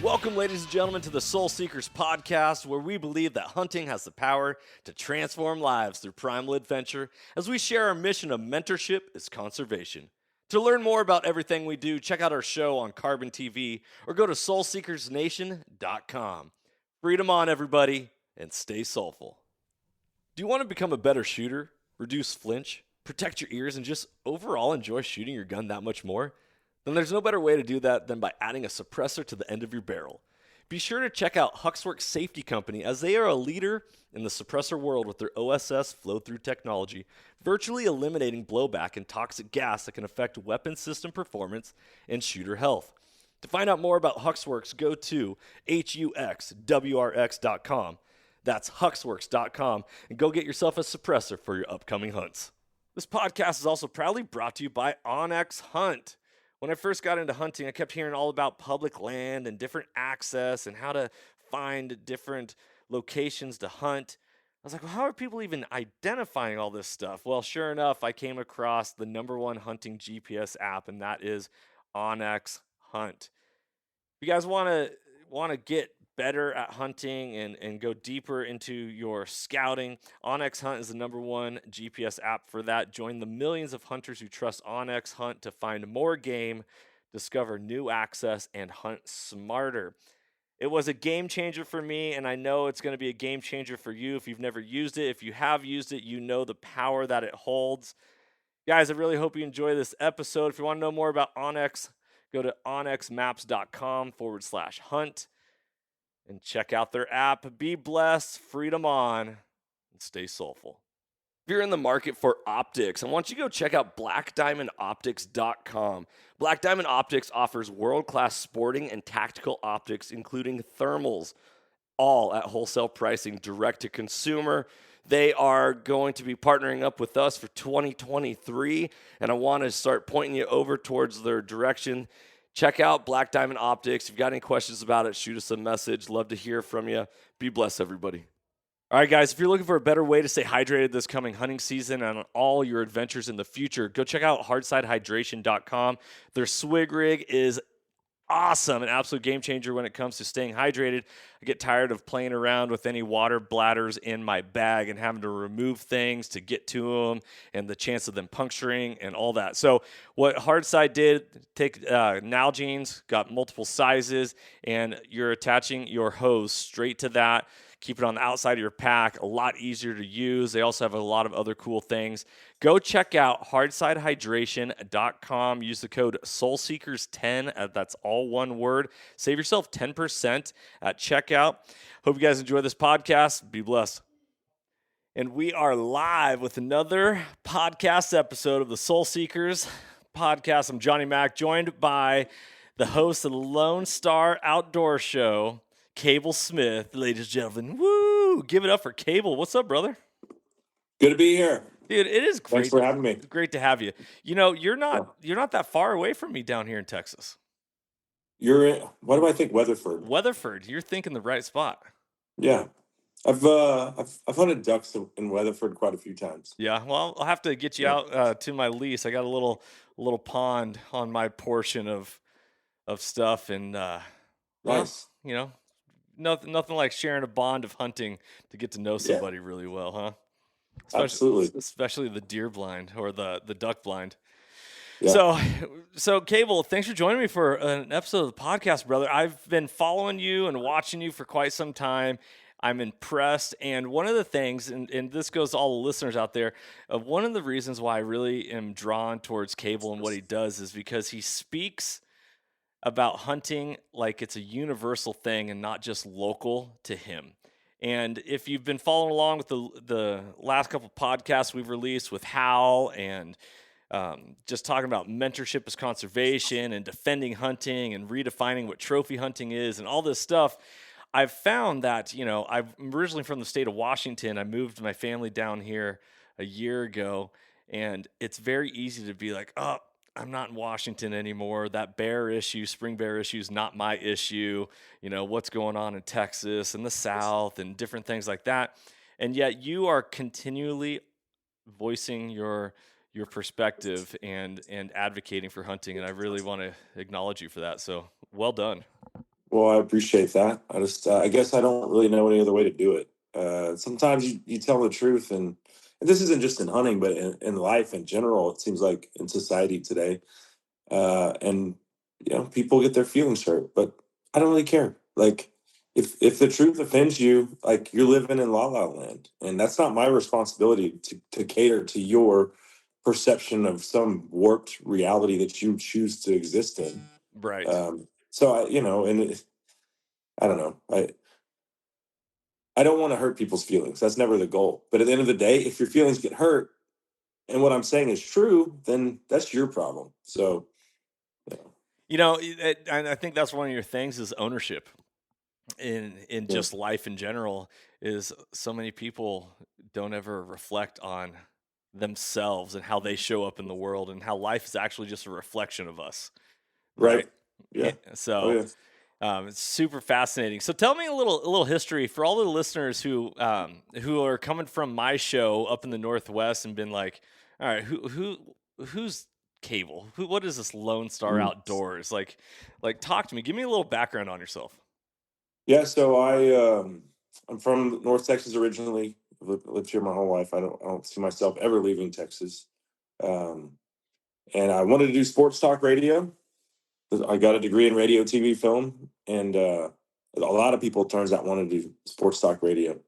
Welcome, ladies and gentlemen, to the Soul Seekers podcast, where we believe that hunting has the power to transform lives through primal adventure, as we share our mission of mentorship is conservation. To learn more about everything we do, check out our show on Carbon TV or go to soulseekersnation.com. Freedom on, everybody, and stay soulful. Do you want to become a better shooter, reduce flinch, protect your ears, and just overall enjoy shooting your gun that much more? Then there's no better way to do that than by adding a suppressor to the end of your barrel. Be sure to check out Huxwrx Safety Co, as they are a leader in the suppressor world with their OSS Flow-Through Technology, virtually eliminating blowback and toxic gas that can affect weapon system performance and shooter health. To find out more about Huxwrx, go to huxwrx.com. That's huxwrx.com, and go get yourself a suppressor for your upcoming hunts. This podcast is also proudly brought to you by OnX Hunt. When I first got into hunting, I kept hearing all about public land and different access and how to find different locations to hunt. I was like, well, how are people even identifying all this stuff? Well, sure enough, I came across the number one hunting GPS app, and that is OnX Hunt. If you guys want to get better at hunting and go deeper into your scouting, OnX Hunt is the number one GPS app for that. Join the millions of hunters who trust OnX Hunt to find more game, discover new access, and hunt smarter. It was a game changer for me, and I know it's going to be a game changer for you if you've never used it. If you have used it, you know the power that it holds. Guys, I really hope you enjoy this episode. If you want to know more about OnX, go to onxmaps.com/hunt. And check out their app. Be blessed, freedom on, and stay soulful. If you're in the market for optics, I want you to go check out blackdiamondoptics.com. Black Diamond Optics offers world-class sporting and tactical optics, including thermals, all at wholesale pricing, direct to consumer. They are going to be partnering up with us for 2023, and I want to start pointing you over towards their direction. Check out Black Diamond Optics. If you've got any questions about it, shoot us a message. Love to hear from you. Be blessed, everybody. All right, guys, if you're looking for a better way to stay hydrated this coming hunting season and on all your adventures in the future, go check out hardsidehydration.com. Their swig rig is awesome, an absolute game changer when it comes to staying hydrated. I get tired of playing around with any water bladders in my bag and having to remove things to get to them and the chance of them puncturing and all that. So what Hardside did, take Nalgene's, got multiple sizes, and you're attaching your hose straight to that. Keep it on the outside of your pack, a lot easier to use. They also have a lot of other cool things. Go check out hardsidehydration.com. Use the code SOULSEEKERS10. That's all one word. Save yourself 10% at checkout. Hope you guys enjoy this podcast. Be blessed. And we are live with another podcast episode of the Soul Seekers podcast. I'm Johnny Mack, joined by the host of the Lone Star Outdoor Show, Cable Smith, ladies and gentlemen. Woo! Give it up for Cable. What's up, brother? Good to be here. Dude, it is great. Thanks for having me. Great to have you. You know, you're not that far away from me down here in Texas. You're in, what do I think? Weatherford. Weatherford. You're thinking the right spot. Yeah. I've hunted ducks in Weatherford quite a few times. Yeah, well, I'll have to get you out to my lease. I got a little pond on my portion of stuff, and Nice. well, you know, nothing like sharing a bond of hunting to get to know somebody really well, huh? Absolutely. Especially the deer blind or the duck blind. Yeah. So Cable, thanks for joining me for an episode of the podcast, brother. I've been following you and watching you for quite some time. I'm impressed. And one of the things, and this goes to all the listeners out there, one of the reasons why I really am drawn towards Cable and what he does is because he speaks about hunting like it's a universal thing and not just local to him. And if you've been following along with the last couple podcasts we've released with Hal and just talking about mentorship as conservation and defending hunting and redefining what trophy hunting is and all this stuff, I've found that, you know, I'm originally from the state of Washington. I moved my family down here a year ago, and it's very easy to be like, oh, I'm not in Washington anymore. That bear issue, spring bear issue is not my issue. You know, what's going on in Texas and the South and different things like that. And yet you are continually voicing your perspective and advocating for hunting. And I really want to acknowledge you for that. So well done. Well, I appreciate that. I guess I don't really know any other way to do it. Sometimes you tell the truth, and this isn't just in hunting, but in life in general. It seems like in society today, and people get their feelings hurt, but I don't really care. Like, if the truth offends you, like, you're living in la la land, and that's not my responsibility to cater to your perception of some warped reality that you choose to exist in. Right. So I don't know. I don't want to hurt people's feelings. That's never the goal. But at the end of the day, if your feelings get hurt and what I'm saying is true, then that's your problem. So, yeah, And I think that's one of your things is ownership in yeah, just life in general. Is so many people don't ever reflect on themselves and how they show up in the world and how life is actually just a reflection of us, right. right? Yeah. Oh So yeah. it's super fascinating. So tell me a little history for all the listeners who are coming from my show up in the Northwest and been like, all right, who's Cable? What is this Lone Star Mm. Outdoors? Like talk to me. Give me a little background on yourself. Yeah. So I'm from North Texas originally. Lived here my whole life. I don't see myself ever leaving Texas. Um, and I wanted to do sports talk radio. I got a degree in radio, TV, film, and a lot of people, it turns out, want to do sports talk radio.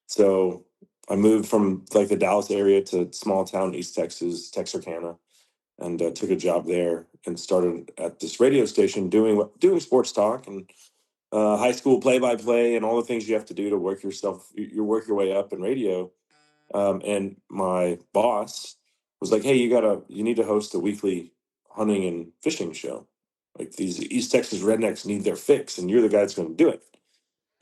So I moved from like the Dallas area to small town East Texas, Texarkana, and took a job there and started at this radio station doing sports talk and high school play by play and all the things you have to do to work your way up in radio. And my boss was like, "Hey, you need to host a weekly hunting and fishing show. Like, these East Texas rednecks need their fix, and you're the guy that's going to do it."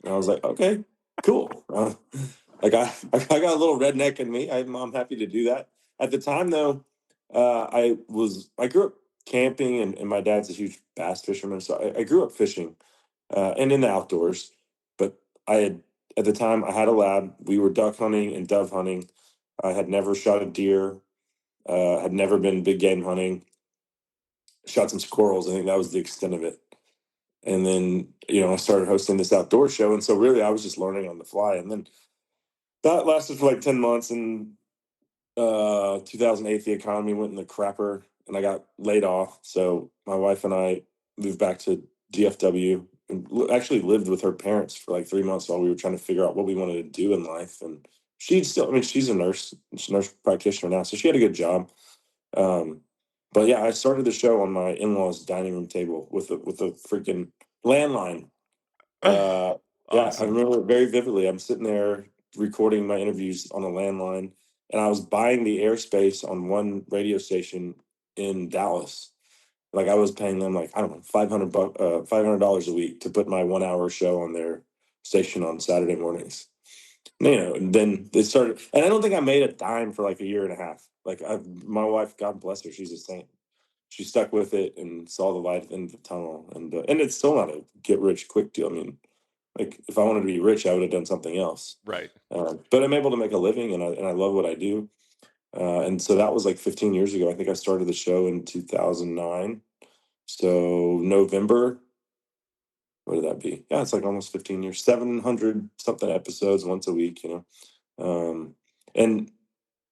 And I was like, "Okay, cool." Like, I got a little redneck in me. I'm happy to do that. At the time, though, I grew up camping, and my dad's a huge bass fisherman, so I grew up fishing and in the outdoors. But I had at the time I had a lab. We were duck hunting and dove hunting. I had never shot a deer. Had never been big game hunting. Shot some squirrels. I think that was the extent of it. And then I started hosting this outdoor show, and so really I was just learning on the fly. And then that lasted for like 10 months. And 2008, the economy went in the crapper, and I got laid off. So my wife and I moved back to DFW and actually lived with her parents for like 3 months while we were trying to figure out what we wanted to do in life. And I mean, she's a nurse, she's a nurse practitioner now, so she had a good job. Um, but yeah, I started the show on my in-laws' dining room table with a freaking landline. Uh, yeah, I Awesome. remember it very vividly. I'm sitting there recording my interviews on a landline, and I was buying the airspace on one radio station in Dallas. Like, I was paying them, like, I don't know, $500 a week to put my 1 hour show on their station on Saturday mornings. And then they started, and I don't think I made a dime for like a year and a half. Like, my wife, God bless her, she's a saint. She stuck with it and saw the light at the end of the tunnel, and it's still not a get rich quick deal. I mean, like, if I wanted to be rich, I would have done something else. Right. But I'm able to make a living, and I love what I do. And so that was like 15 years ago. I think I started the show in 2009. So November, what did that be? Yeah, it's like almost 15 years, 700 something episodes once a week, and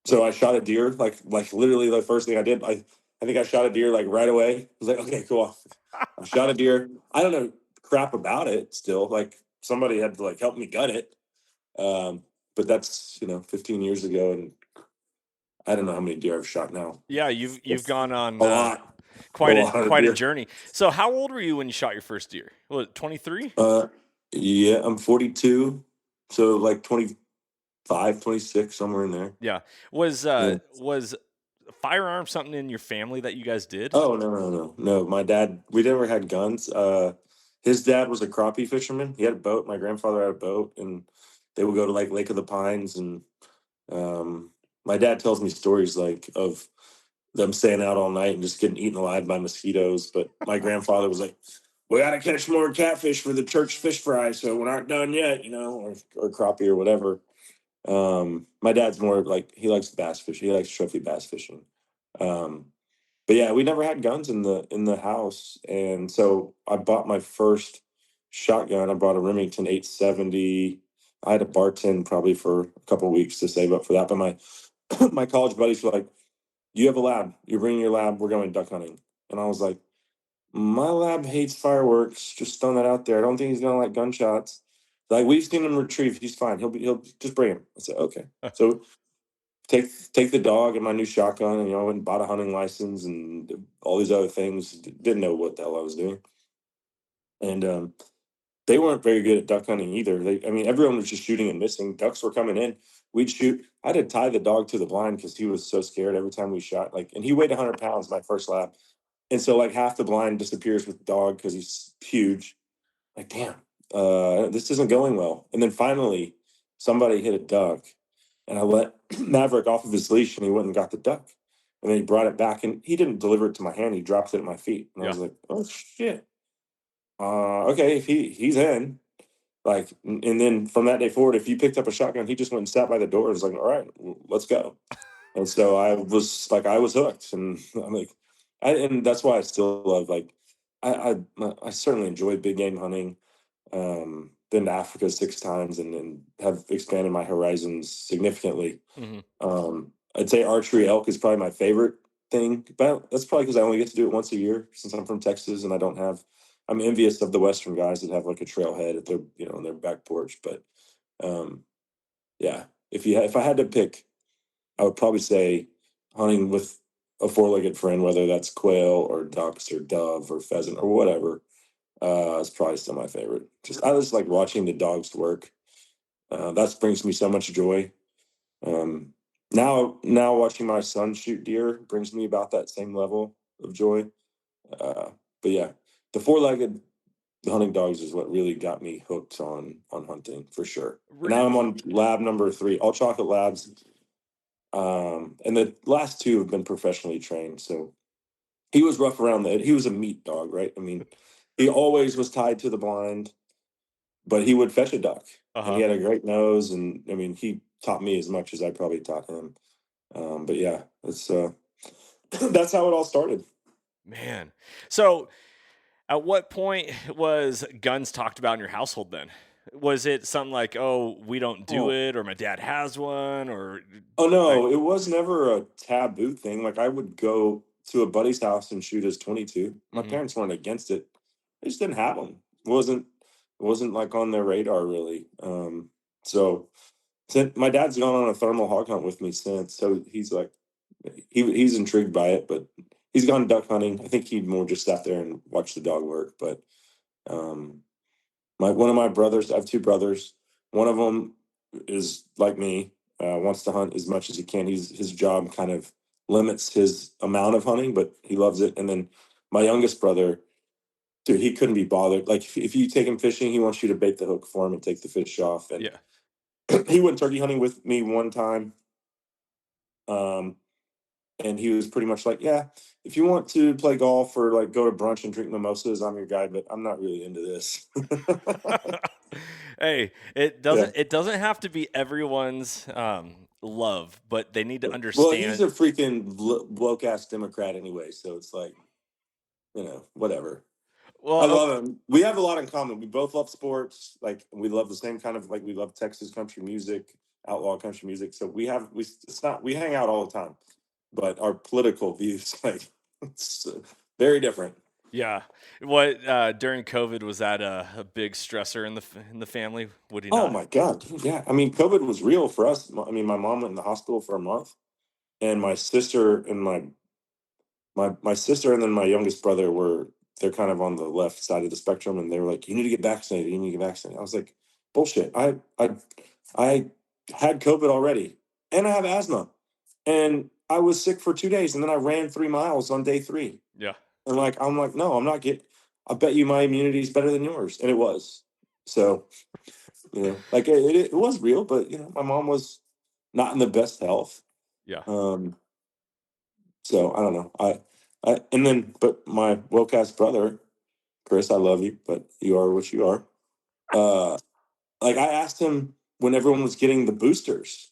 so I shot a deer, like literally the first thing I did. I think I shot a deer like right away. I was like, okay, cool. I shot a deer. I don't know crap about it still. Like, somebody had to like help me gut it. Um, but that's 15 years ago, and I don't know how many deer I've shot now. Yeah, you've It's gone on a lot, a quite a lot of quite a deer. journey. So how old were you when you shot your first deer? Was it 23? Uh, yeah, I'm 42, so like 25, 26, somewhere in there. Yeah. Was Yeah. was firearm something in your family that you guys did? Oh, no, no, no, no. My dad, we never had guns. His dad was a crappie fisherman. He had a boat. My grandfather had a boat, and they would go to like Lake of the Pines. And um, my dad tells me stories like of them staying out all night and just getting eaten alive by mosquitoes. But my grandfather was like, "We got to catch more catfish for the church fish fry, so we're not done yet," or crappie or whatever. My dad's more like, he likes bass fishing. He likes trophy bass fishing. Um, but yeah, we never had guns in the house, and so I bought my first shotgun. I bought a Remington 870. I had to bartend probably for a couple of weeks to save up for that. But my my college buddies were like, "You have a lab. You're bringing your lab. We're going duck hunting." And I was like, "My lab hates fireworks. Just throwing that out there. I don't think he's gonna like gunshots. Like we've seen him retrieve. He's fine. He'll just bring him." I said, "Okay." So take the dog and my new shotgun, and I went and bought a hunting license and all these other things. Didn't know what the hell I was doing, and they weren't very good at duck hunting either. I mean, everyone was just shooting and missing. Ducks were coming in. We'd shoot. I had to tie the dog to the blind because he was so scared every time we shot. Like, and he weighed 100 pounds my first lap, and so like half the blind disappears with the dog because he's huge. Like, damn, this isn't going well. And then finally, somebody hit a duck, and I let Maverick off of his leash, and he went and got the duck. And then he brought it back, and he didn't deliver it to my hand. He dropped it at my feet, and I Yeah. was like, "Oh shit! Okay, if he's in." Like, and then from that day forward, if you picked up a shotgun, he just went and sat by the door and was like, "All right, let's go." And so I was hooked, and I'm like, and that's why I still love like, I certainly enjoy big game hunting. Been to Africa 6 times and have expanded my horizons significantly. Hmm. I'd say archery elk is probably my favorite thing, but that's probably because I only get to do it once a year since I'm from Texas and I don't have. I'm envious of the Western guys that have like a trailhead at their on their back porch. But um, yeah, if I had to pick, I would probably say hunting with a four-legged friend, whether that's quail or ducks or dove or pheasant or whatever. It's probably still my favorite. I just like watching the dogs work. That brings me so much joy. Um, now watching my son shoot deer brings me about that same level of joy. Uh, but yeah, the four-legged hunting dogs is what really got me hooked on hunting for sure. And now I'm on lab number 3, all chocolate labs. And the last 2 have been professionally trained. So he was rough around the edge. He was a meat dog, right? I mean, he always was tied to the blind, but he would fetch a duck, and he Uh-huh. had a great nose. And I mean, he taught me as much as I probably taught him. But yeah, it's that's how it all started. Man. So at what point was guns talked about in your household then? Was it something like, "Oh, we don't do Oh, it," or "My dad has one," or oh right? no, it was never a taboo thing. Like I would go to a buddy's house and shoot his 22. My Mhm. parents weren't against it. They just didn't have them. It wasn't like on their radar really. So since my dad's gone on a thermal hog hunt with me since, so he's like he's intrigued by it, but he's gone duck hunting. I think he'd more just sat there and watch the dog work. But um, my one of my brothers, I have 2 brothers. One of them is like me, wants to hunt as much as he can. His job kind of limits his amount of hunting, but he loves it. And then my youngest brother, dude, he couldn't be bothered. Like if you take him fishing, he wants you to bait the hook for him and take the fish off. And Yeah. he went turkey hunting with me one time. Um, and he was pretty much like, "Yeah, if you want to play golf or like go to brunch and drink mimosas, I'm your guy, but I'm not really into this." Hey, Yeah. it doesn't have to be everyone's love, but they need to Well, he's understand. a freaking woke ass Democrat anyway, so it's like, whatever. I Well, love him. We have a lot in common. We both love sports. Like we love the same kind of like we love Texas country music, outlaw country music. So it's not we hang out all the time, but our political views like it's very different. yeah. What during COVID was that a big stressor in in the family? Would he Oh not? my god, dude, yeah. I mean, COVID was real for us. I mean, my mom went in the hospital for a month, and my sister and my sister and then my youngest brother were they're kind of on the left side of the spectrum, and they were like, "You need to get vaccinated. You need to get vaccinated." I was like, "Bullshit! I had COVID already, and I have asthma, and I was sick for 2 days, and then I ran 3 miles on day 3, Yeah. and like I'm like, no, I'm not getting. I bet you my immunity is better than yours, and it was. So like it was real, but my mom was not in the best health. Yeah. Um, so I don't know. And then but my well-cast brother, Chris, I love you, but you are what you are. Uh like I asked him when everyone was getting the boosters.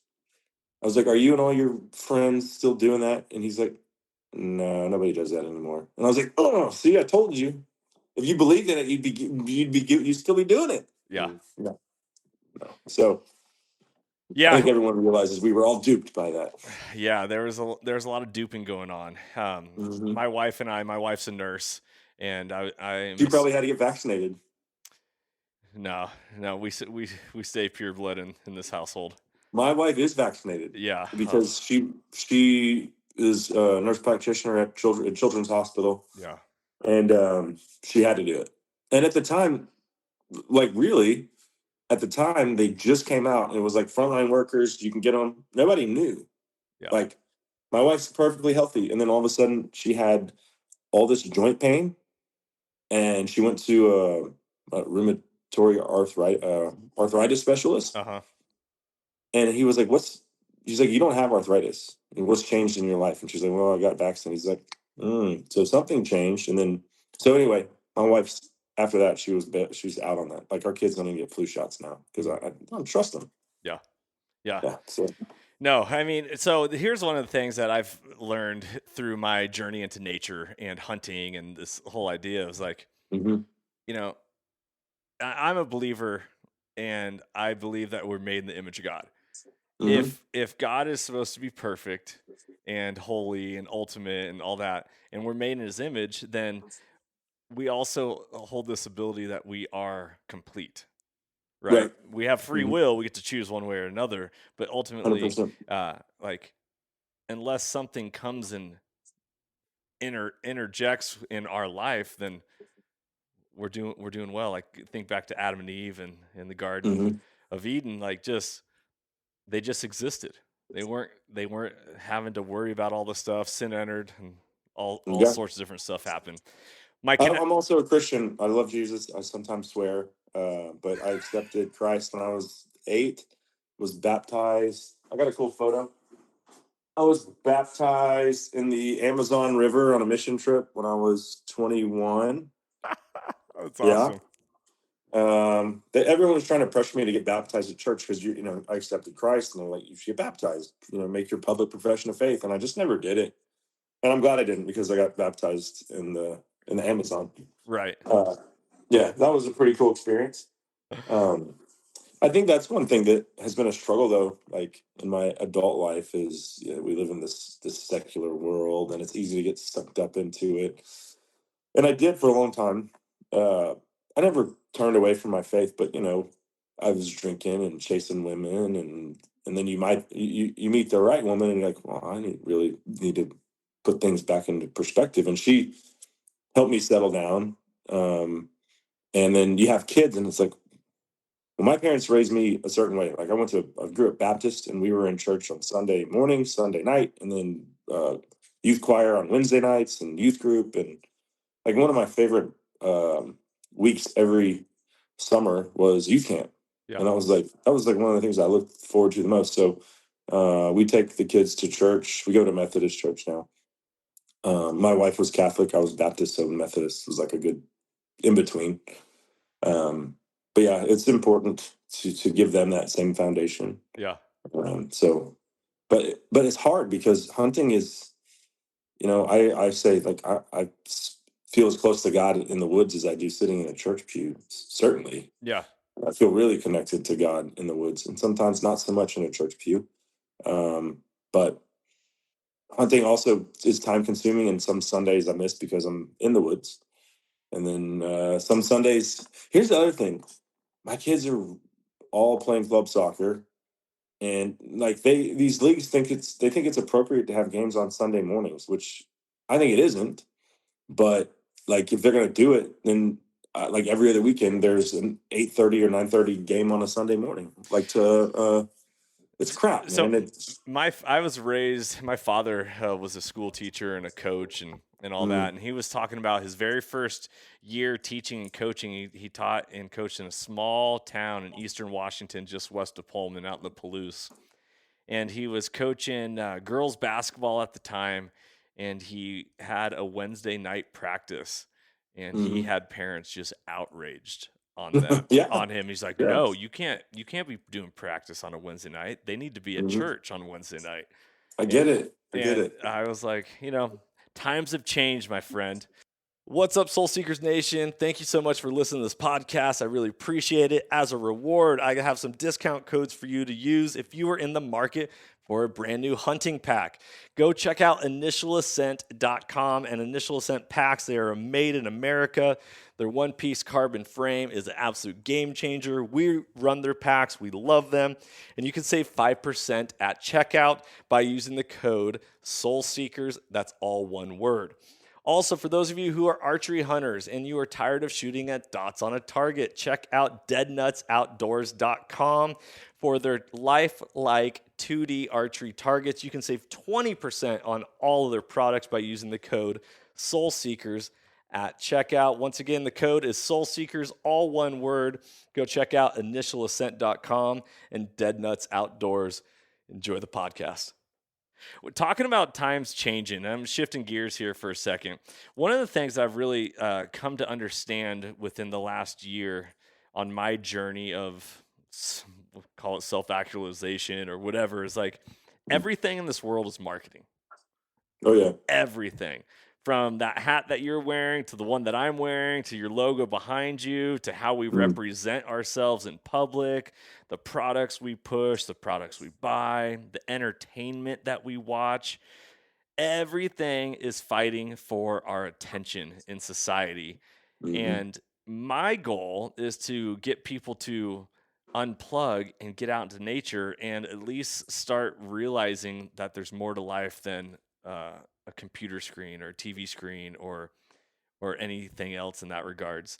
I was like, "Are you and all your friends still doing that?" And he's like, "No, nobody does that anymore." And I was like, "Oh, see, I told you." if you believed in it, you'd still be doing it. Yeah. No, no. So I Yeah. think everyone realizes we were all duped by that. Yeah, there's a lot of duping going on. Hmm. My wife's a nurse, and I'm You probably had to get vaccinated. no, no, we stay pure blood in this household. My wife is vaccinated Yeah. because she is a nurse practitioner at Children's Hospital, Yeah. and she had to do it. And at the time, like really, at the time they just came out, and it was like frontline workers. You can get them. Nobody knew. Yeah. Like my wife's perfectly healthy, and then all of a sudden she had all this joint pain, and she went to a rheumatoid arthritis specialist, Uh-huh. and he was like, "What's?" He's like, "You don't have arthritis. And what's changed in your life?" And she's like, "Well, I got vaccinated." He's like, "So something changed." And then, so anyway, my wife's after that she's out on that. Like our kids don't even get flu shots now because I don't trust them. Yeah. Yeah. Yeah. So. No, I mean, so here's one of the things that I've learned through my journey into nature and hunting and this whole idea is like, Hmm. you know, I'm a believer and I believe that we're made in the image of God. Hmm. If God is supposed to be perfect and holy and ultimate and all that, and we're made in his image, then we also hold this ability that we are complete, right? Right. We have free Hmm. will, we get to choose one way or another, but Hundred ultimately, percent. like unless something comes and interjects in our life, then we're doing well. Like think back to Adam and Eve and in the Garden Hmm. of Eden, like just they just existed. They weren't having to worry about all the stuff. Sin entered, and all Yeah. sorts of different stuff happened. My cat. I'm also a Christian. I love Jesus. I sometimes swear, but I accepted Christ when I was 8. Was baptized. I got a cool photo. I was baptized in the Amazon River on a mission trip when I was 21. That's Yeah. awesome. Everyone was trying to pressure me to get baptized at church because I accepted Christ, and they're like, "You should get baptized. Make your public profession of faith." And I just never did it, and I'm glad I didn't because I got baptized in the Amazon. Right. Uh, yeah, that was a pretty cool experience. Um, I think that's one thing that has been a struggle, though. Like in my adult life, is we live in this secular world, and it's easy to get sucked up into it. And I did for a long time. I never turned away from my faith, but I was drinking and chasing women, and then you meet the right woman, and you're like, well, really need to put things back into perspective, and she helped me settle down. Um, and then you have kids, and it's like, well, my parents raised me a certain way. Like I grew up Baptist, and we were in church on Sunday morning, Sunday night, and then youth choir on Wednesday nights, and youth group, and like one of my favorite weeks every summer was youth camp, Yeah. and that was like one of the things I looked forward to the most. So we take the kids to church. We go to Methodist church now. My wife was Catholic. I was Baptist, so Methodist was like a good in between. But yeah, it's important to give them that same foundation. Yeah. So, but it's hard because hunting is, I say like feel as close to God in the woods as I do sitting in a church pew. Certainly, Yeah. I feel really connected to God in the woods, and sometimes not so much in a church pew. But hunting also is time consuming, and some Sundays I miss because I'm in the woods. And then some Sundays, here's the other thing: my kids are all playing club soccer, and like these leagues think it's appropriate to have games on Sunday mornings, which I think it isn't. But like if they're gonna do it, then like every other weekend, there's an 8:30 or 9:30 game on a Sunday morning. Like it's crap, So man. It's I was raised. My father was a school teacher and a coach and all that. mm, And he was talking about his very first year teaching and coaching. He taught and coached in a small town in eastern Washington, just west of Pullman, out in the Palouse. And he was coaching girls basketball at the time. And he had a Wednesday night practice, and he mhm. had parents just outraged on him. He's like, Yeah, no, you can't be doing practice on a Wednesday night. They need to be at mhm. church on Wednesday night. I And get it. I get and it. I was like, times have changed, my friend. What's up, Soul Seekers Nation? Thank you so much for listening to this podcast. I really appreciate it. As a reward, I have some discount codes for you to use if you are in the market for a brand new hunting pack. Go check out initialascent.com and Initial Ascent packs. They are made in America. Their one-piece carbon frame is an absolute game changer. We run their packs. We love them. And you can save 5% at checkout by using the code SOULSEEKERS. That's all one word. Also, for those of you who are archery hunters and you are tired of shooting at dots on a target, check out deadnutsoutdoors.com for their lifelike 2D archery targets. You can save 20% on all of their products by using the code SOULSEEKERS at checkout. Once again, the code is SOULSEEKERS, all one word. Go check out initialascent.com and Dead Nuts Outdoors. Enjoy the podcast. We're talking about times changing. I'm shifting gears here for a second. One of the things I've really come to understand within the last year on my journey of, we'll call it self-actualization or whatever, is like everything in this world is marketing. Oh, yeah. Everything. From that hat that you're wearing to the one that I'm wearing to your logo behind you to how we represent ourselves in public, the products we push, the products we buy, the entertainment that we watch. Everything is fighting for our attention in society. And my goal is to get people to unplug and get out into nature and at least start realizing that there's more to life than a computer screen or a TV screen or anything else in that regards.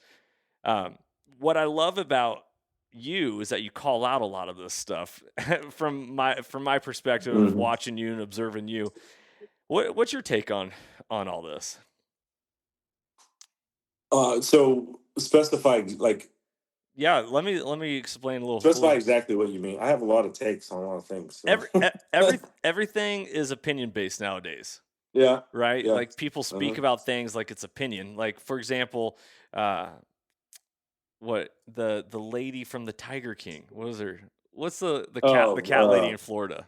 What I love about you is that you call out a lot of this stuff from my perspective of watching you and observing you. What's your take on all this? So specify yeah, let me explain a little. Specify exactly what you mean. I have a lot of takes on a lot of things. So. Everything is opinion based nowadays. Yeah. Right? Yeah. Like people speak about things like it's opinion. Like, for example, what the lady from the Tiger King, what was her? What's the cat lady in Florida?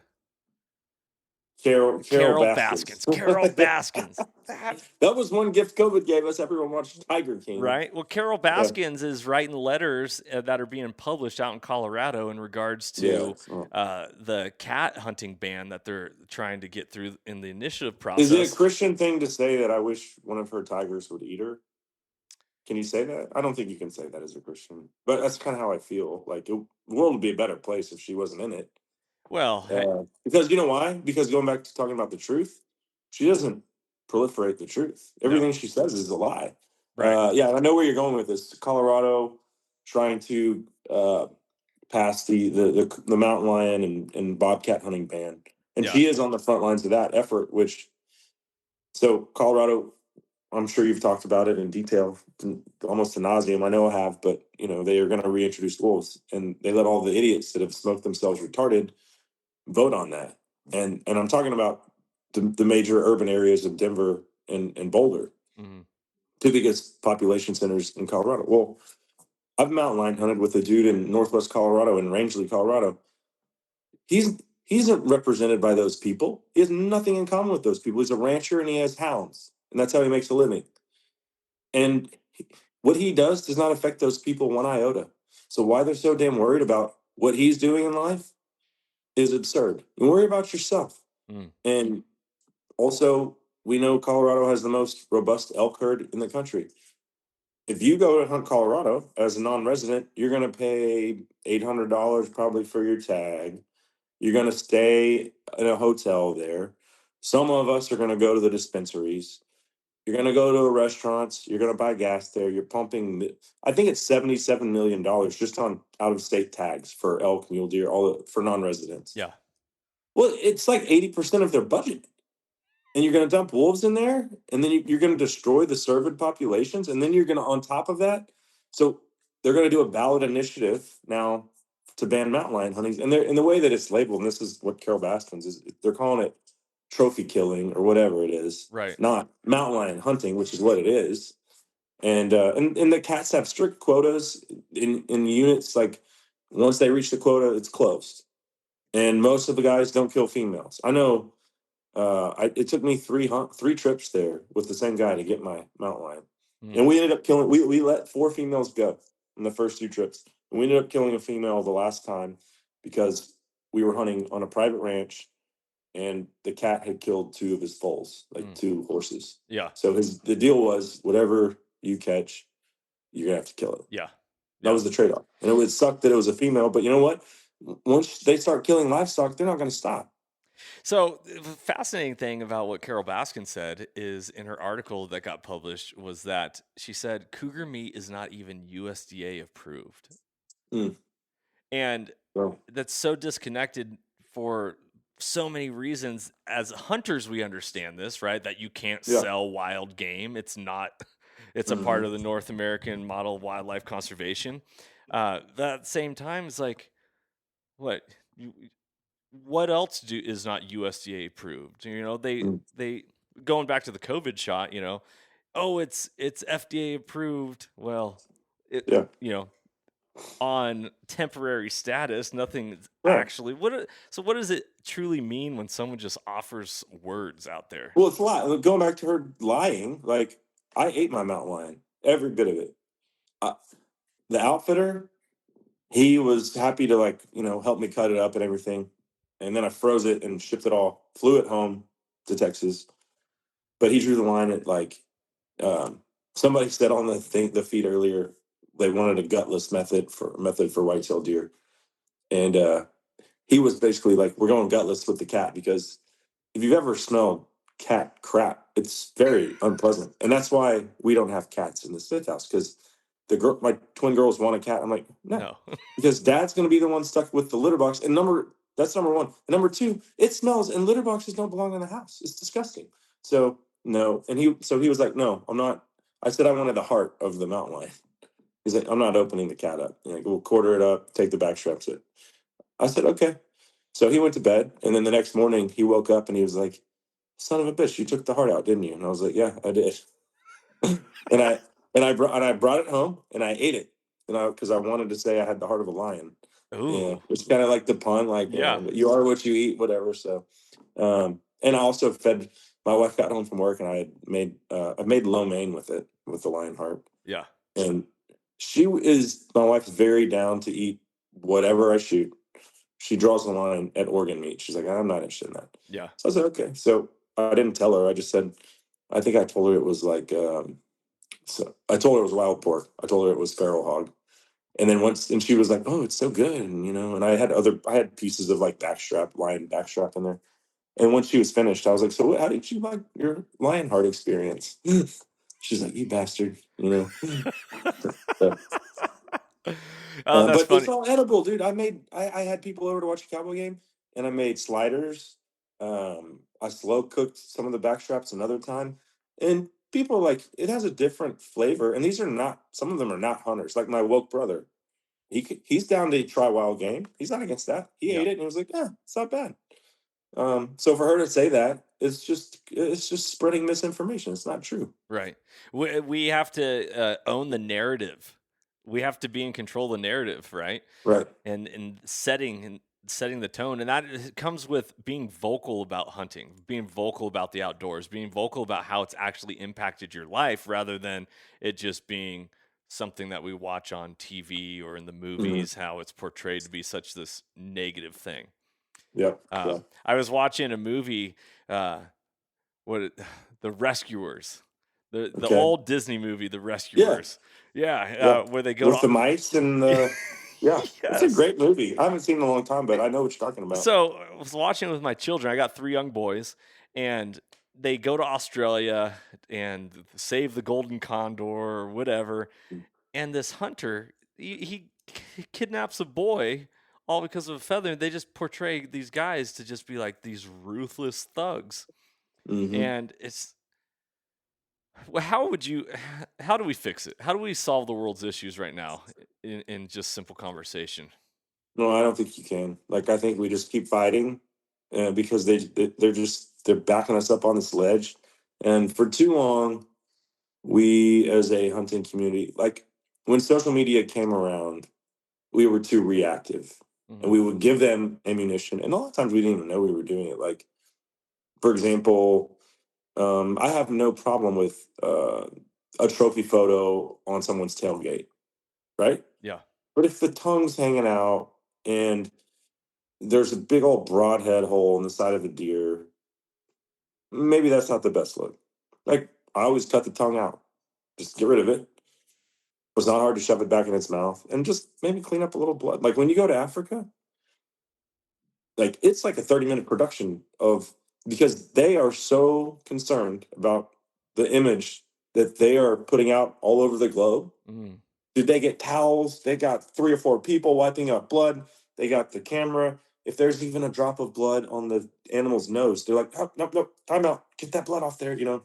Carol Baskins. Carol Baskins. That was one gift COVID gave us. Everyone watched Tiger King. Right. Well, Carol Baskins is writing letters that are being published out in Colorado in regards to the cat hunting ban that they're trying to get through in the initiative process. Is it a Christian thing to say that I wish one of her tigers would eat her? Can you say that? I don't think you can say that as a Christian, but that's kind of how I feel. Like the world would be a better place if she wasn't in it. Well, because you know why? Because going back to talking about the truth, she doesn't proliferate the truth. Everything she says is a lie. Right. Yeah, I know where you're going with this. Colorado trying to pass the mountain lion and bobcat hunting ban, and she is on the front lines of that effort. So Colorado, I'm sure you've talked about it in detail, almost to nauseum. I know I have, but they are going to reintroduce wolves, and they let all the idiots that have smoked themselves retarded vote on that. And I'm talking about the major urban areas of Denver and Boulder, two biggest population centers in Colorado. Well, I've mountain lion hunted with a dude in Northwest Colorado, in Rangeley, Colorado. He's not represented by those people. He has nothing in common with those people. He's a rancher and he has hounds, and that's how he makes a living. And what he does not affect those people one iota. So why they're so damn worried about what he's doing in life is absurd. You worry about yourself. And also, we know Colorado has the most robust elk herd in the country. If you go to hunt Colorado as a non-resident, you're going to pay $800 probably for your tag. You're going to stay in a hotel there. Some of us are going to go to the dispensaries. You're going to go to restaurants. You're going to buy gas there. You're pumping, I think it's $77 million just on out-of-state tags for elk, mule deer, for non-residents. Yeah. Well, it's like 80% of their budget. And you're going to dump wolves in there, and then you're going to destroy the cervid populations, and then you're going to, on top of that, so they're going to do a ballot initiative now to ban mountain lion hunting. And in the way that it's labeled, and this is what Carol Baskins is, they're calling it trophy killing or whatever it is. Right. Not mountain lion hunting, which is what it is. And the cats have strict quotas in units. Like once they reach the quota, it's closed. And most of the guys don't kill females. I know. It took me three trips there with the same guy to get my mountain lion. And we ended up killing. We let 4 females go in the first 2 trips. And we ended up killing a female the last time because we were hunting on a private ranch, and the cat had killed 2 of his foals, like 2 horses. Yeah. So the deal was, whatever you catch, you're gonna have to kill it. Yeah. That was the trade-off. And it would suck that it was a female, but you know what? Once they start killing livestock, they're not going to stop. So the fascinating thing about what Carol Baskin said is in her article that got published was that she said cougar meat is not even USDA approved. And Well, that's so disconnected for so many reasons. As hunters, we understand this, right? That you can't sell wild game. It's not, it's a part of the North American model of wildlife conservation. That at the same time, it's like, what else is not USDA approved? You know, they going back to the COVID shot, you know, oh, it's FDA approved. Well, you know, on temporary status, nothing actually. So what does it truly mean when someone just offers words out there? Well, it's a lie. Going back to her lying, like, I ate my mountain lion, every bit of it. The outfitter, he was happy to, like, you know, help me cut it up and everything. And then I froze it and shipped it all, flew it home to Texas. But he drew the line at, like, somebody said on the feed earlier, they wanted a gutless method for whitetail deer. And he was basically like, we're going gutless with the cat, because if you've ever smelled cat crap, it's very unpleasant. And that's why we don't have cats in the Smith house, because my twin girls want a cat. I'm like, no. Because dad's going to be the one stuck with the litter box. And that's number one. And number two, it smells, and litter boxes don't belong in the house. It's disgusting. So no. And he was like, no, I'm not. I said I wanted the heart of the mountain lion. He's like, I'm not opening the cat up. Like, we'll quarter it up, take the back straps in. I said, okay. So he went to bed, and then the next morning he woke up and he was like, son of a bitch, you took the heart out, didn't you? And I was like, yeah, I did. and I brought it home and I ate it. Because I wanted to say I had the heart of a lion. Ooh. Yeah, it's kind of like the pun, like, you are what you eat, whatever. So, and I also fed. My wife got home from work, and I made lo mein with the lion heart. Yeah. And my wife's very down to eat whatever I shoot. She draws the line at organ meat. She's like, I'm not interested in that. Yeah. So I said, okay. So I didn't tell her. I just said, I think I told her it was like, so I told her it was wild pork. I told her it was feral hog. And then she was like, oh, it's so good. And, you know, and I had pieces of, like, lion backstrap in there. And when she was finished, I was like, so how did you like your lion heart experience? She's like, you bastard, you know. That's but funny. It's all edible, dude. I had people over to watch a Cowboy game, and I made sliders. I slow cooked some of the backstraps another time, and people are like, it has a different flavor. And some of them are not hunters. Like my woke brother, he's down to try wild game. He's not against that. He ate it and he was like, yeah, it's not bad. So for her to say that, it's just spreading misinformation. It's not true. Right. We have to own the narrative. We have to be in control of the narrative, right? Right. And setting the tone, and that comes with being vocal about hunting, being vocal about the outdoors, being vocal about how it's actually impacted your life, rather than it just being something that we watch on TV or in the movies, how it's portrayed to be such this negative thing. Yeah. I was watching a movie, The Rescuers, the old Disney movie, The Rescuers. Yeah. Where they go with the mice and the. Yeah, It's a great movie. I haven't seen it in a long time, but I know what you're talking about. So I was watching it with my children. I got 3 young boys, and they go to Australia and save the golden condor or whatever. And this hunter, he kidnaps a boy all because of a feather. And they just portray these guys to just be like these ruthless thugs. And it's, how do we fix it? How do we solve the world's issues right now in just simple conversation? No, I don't think you can. Like, I think we just keep fighting, because they're backing us up on this ledge. And for too long, we as a hunting community, like when social media came around, we were too reactive, and we would give them ammunition. And a lot of times we didn't even know we were doing it. Like, for example, I have no problem with a trophy photo on someone's tailgate, right? Yeah. But if the tongue's hanging out and there's a big old broadhead hole in the side of a deer, maybe that's not the best look. Like, I always cut the tongue out, just get rid of it. It was not hard to shove it back in its mouth and just maybe clean up a little blood. Like when you go to Africa, like it's like a 30-minute production of, because they are so concerned about the image that they are putting out all over the globe. Mm. Did they get towels? They got 3 or 4 people wiping up blood. They got the camera. If there's even a drop of blood on the animal's nose, they're like, oh, no, no, time out. Get that blood off there, you know?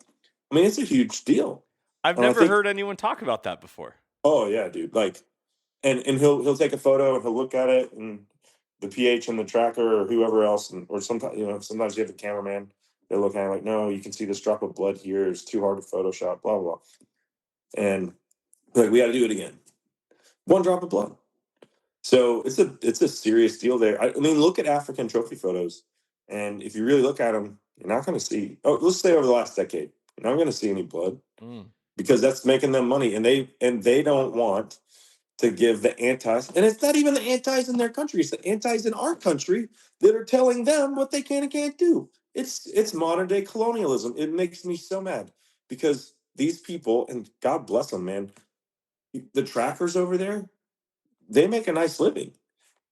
I mean, it's a huge deal. I've And I never think, heard anyone talk about that before. oh yeah, dude. Like, and he'll take a photo and he'll look at it and the pH and the tracker or whoever else, and or sometimes, you know, sometimes you have the cameraman. They look at it like, no, you can see this drop of blood here. It's too hard to Photoshop, blah, blah. And like, we got to do it again. One drop of blood. So it's a serious deal there. I mean, look at African trophy photos, and if you really look at them, you're not going to see. Oh, let's say over the last decade, you're not going to see any blood because that's making them money, and they don't want to give the antis, and it's not even the antis in their country; it's the antis in our country that are telling them what they can and can't do. It's modern day colonialism. It makes me so mad because these people, and God bless them, man, the trackers over there, they make a nice living.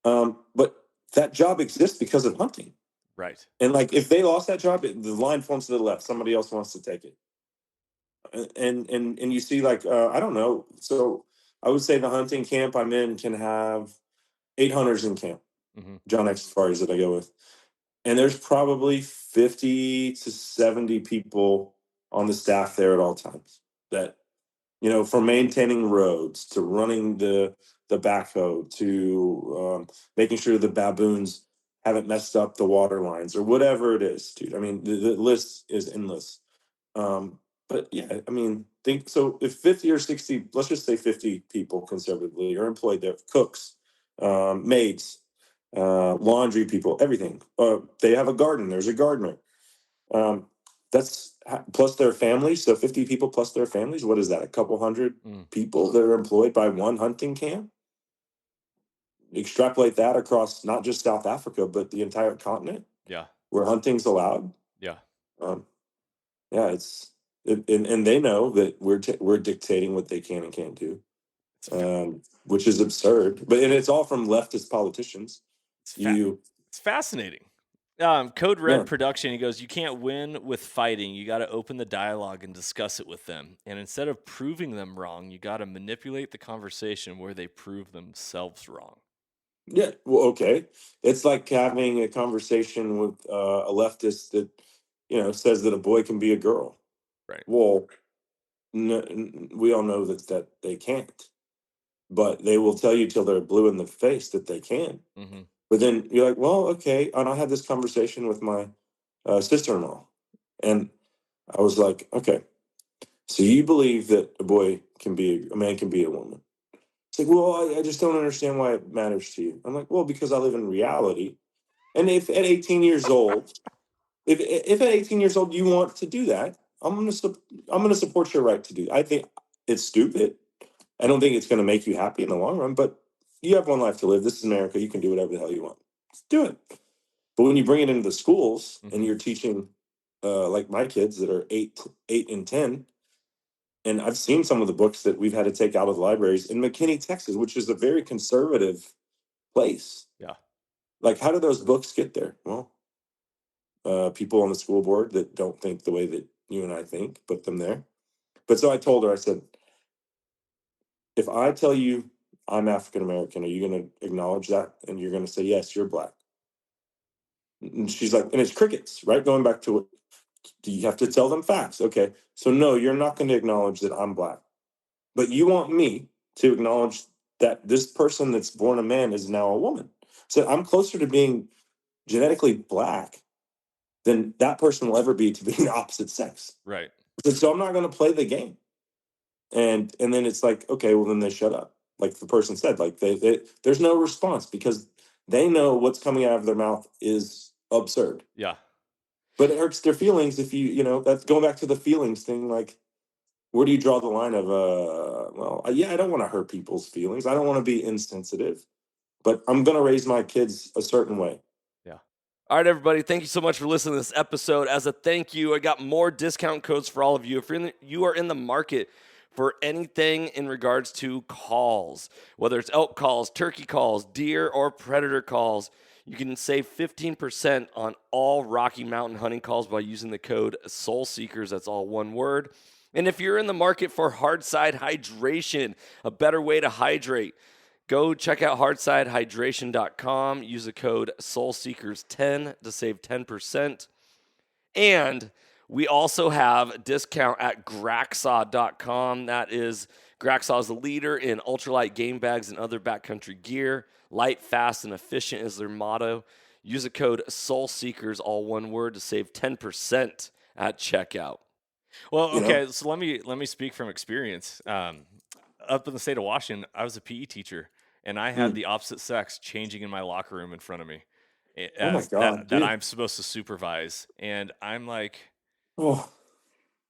But that job exists because of hunting. Right. And like, if they lost that job, the line forms to the left. Somebody else wants to take it. And you see, like, I don't know. So I would say the hunting camp I'm in can have 8 hunters in camp. John X safaris that I go with, and there's probably 50 to 70 people on the staff there at all times. That, you know, from maintaining roads to running the backhoe to making sure the baboons haven't messed up the water lines or whatever it is, dude. I mean, the list is endless. But yeah, I mean, think so. If 50 or 60, let's just say 50 people conservatively are employed there, cooks, maids, laundry people, everything. They have a garden. There's a gardener. Um, plus their families. So 50 people plus their families. What is that? A couple hundred people that are employed by one hunting camp. Extrapolate that across not just South Africa, but the entire continent. Yeah. Where hunting's allowed. Yeah. Yeah, and they know that we're dictating what they can and can't do, which is absurd. And it's all from leftist politicians. It's fascinating. Code Red Yeah. Production, he goes, you can't win with fighting. You got to open the dialogue and discuss it with them. And instead of proving them wrong, you got to manipulate the conversation where they prove themselves wrong. Yeah, well, okay. It's like having a conversation with a leftist that, you know, says that a boy can be a girl. Right. Well, we all know that they can't, but they will tell you till they're blue in the face that they can. But then you're like, well, okay. And I had this conversation with my sister-in-law, and I was like, okay, so you believe that a man can be a woman? It's like, well, I just don't understand why it matters to you. I'm like, well, because I live in reality. And if at 18 years old, if at 18 years old you want to do that, I'm gonna support your right to do. I think it's stupid. I don't think it's gonna make you happy in the long run, but you have one life to live. This is America. You can do whatever the hell you want. Just do it. But when you bring it into the schools and you're teaching, like my kids that are 8 and 10, and I've seen some of the books that we've had to take out of the libraries in McKinney, Texas, which is a very conservative place. Yeah. Like, how do those books get there? Well, people on the school board that don't think the way that you and I think put them there. But so I told her, I said, if I tell you I'm African American, are you going to acknowledge that? And you're going to say, yes, you're black. And she's like, and it's crickets, right? Going back to what, do you have to tell them facts? Okay. So no, you're not going to acknowledge that I'm black. But you want me to acknowledge that this person that's born a man is now a woman. So I'm closer to being genetically black than that person will ever be to being the opposite sex. Right. So I'm not going to play the game. And then it's like, okay, well then they shut up. Like the person said, like there's no response because they know what's coming out of their mouth is absurd. Yeah. But it hurts their feelings if you know, that's going back to the feelings thing. Like, where do you draw the line of well, yeah, I don't want to hurt people's feelings. I don't want to be insensitive, but I'm going to raise my kids a certain way. Yeah. All right, everybody. Thank you so much for listening to this episode. As a thank you, I got more discount codes for all of you. If you are in the market for anything in regards to calls, whether it's elk calls, turkey calls, deer or predator calls, you can save 15% on all Rocky Mountain hunting calls by using the code Soul Seekers. That's all one word. And if you're in the market for hard side hydration, a better way to hydrate, go check out hardsidehydration.com. Use the code SoulSeekers10 to save 10%. And we also have a discount at Graxaw.com. That is, Graxaw is the leader in ultralight game bags and other backcountry gear. Light, fast, and efficient is their motto. Use the code SoulSeekers, all one word, to save 10% at checkout. Well, okay, so let me speak from experience. Up in the state of Washington, I was a PE teacher, and I had the opposite sex changing in my locker room in front of me. Oh my God, that I'm supposed to supervise, and I'm like, oh,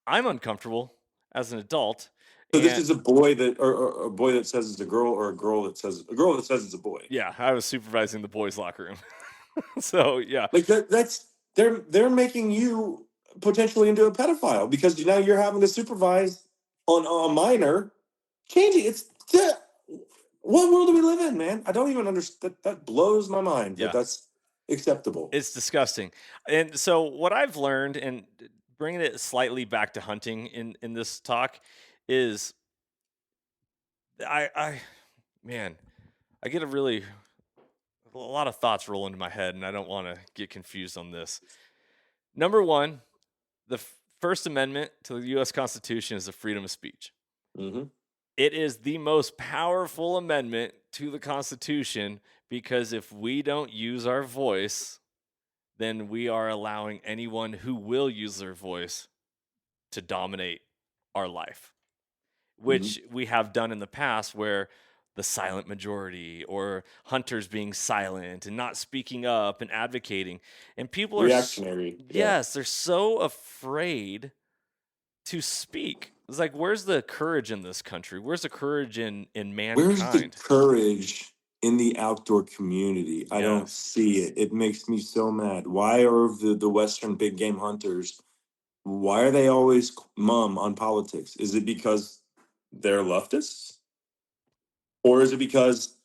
I'm uncomfortable as an adult. So this is a boy that, or a boy that says it's a girl, or a girl that says it's a boy. Yeah, I was supervising the boys' locker room. So yeah, like that's they're making you potentially into a pedophile because now you're having to supervise on a minor changing. What world do we live in, man? I don't even understand. That blows my mind that that's acceptable. It's disgusting. And so what I've learned, and bringing it slightly back to hunting in this talk, is I get a lot of thoughts roll into my head, and I don't want to get confused on this. Number one, the First Amendment to the U.S. Constitution is the freedom of speech. Mm-hmm. It is the most powerful amendment to the Constitution because if we don't use our voice, then we are allowing anyone who will use their voice to dominate our life, which we have done in the past where the silent majority or hunters being silent and not speaking up and advocating. And people are reactionary. Yes, they're so afraid to speak. It's like, where's the courage in this country? Where's the courage in mankind? Where's the courage in the outdoor community? I don't see it. It makes me so mad. Why are the Western big game hunters, why are they always mum on politics? Is it because they're leftists? Or is it because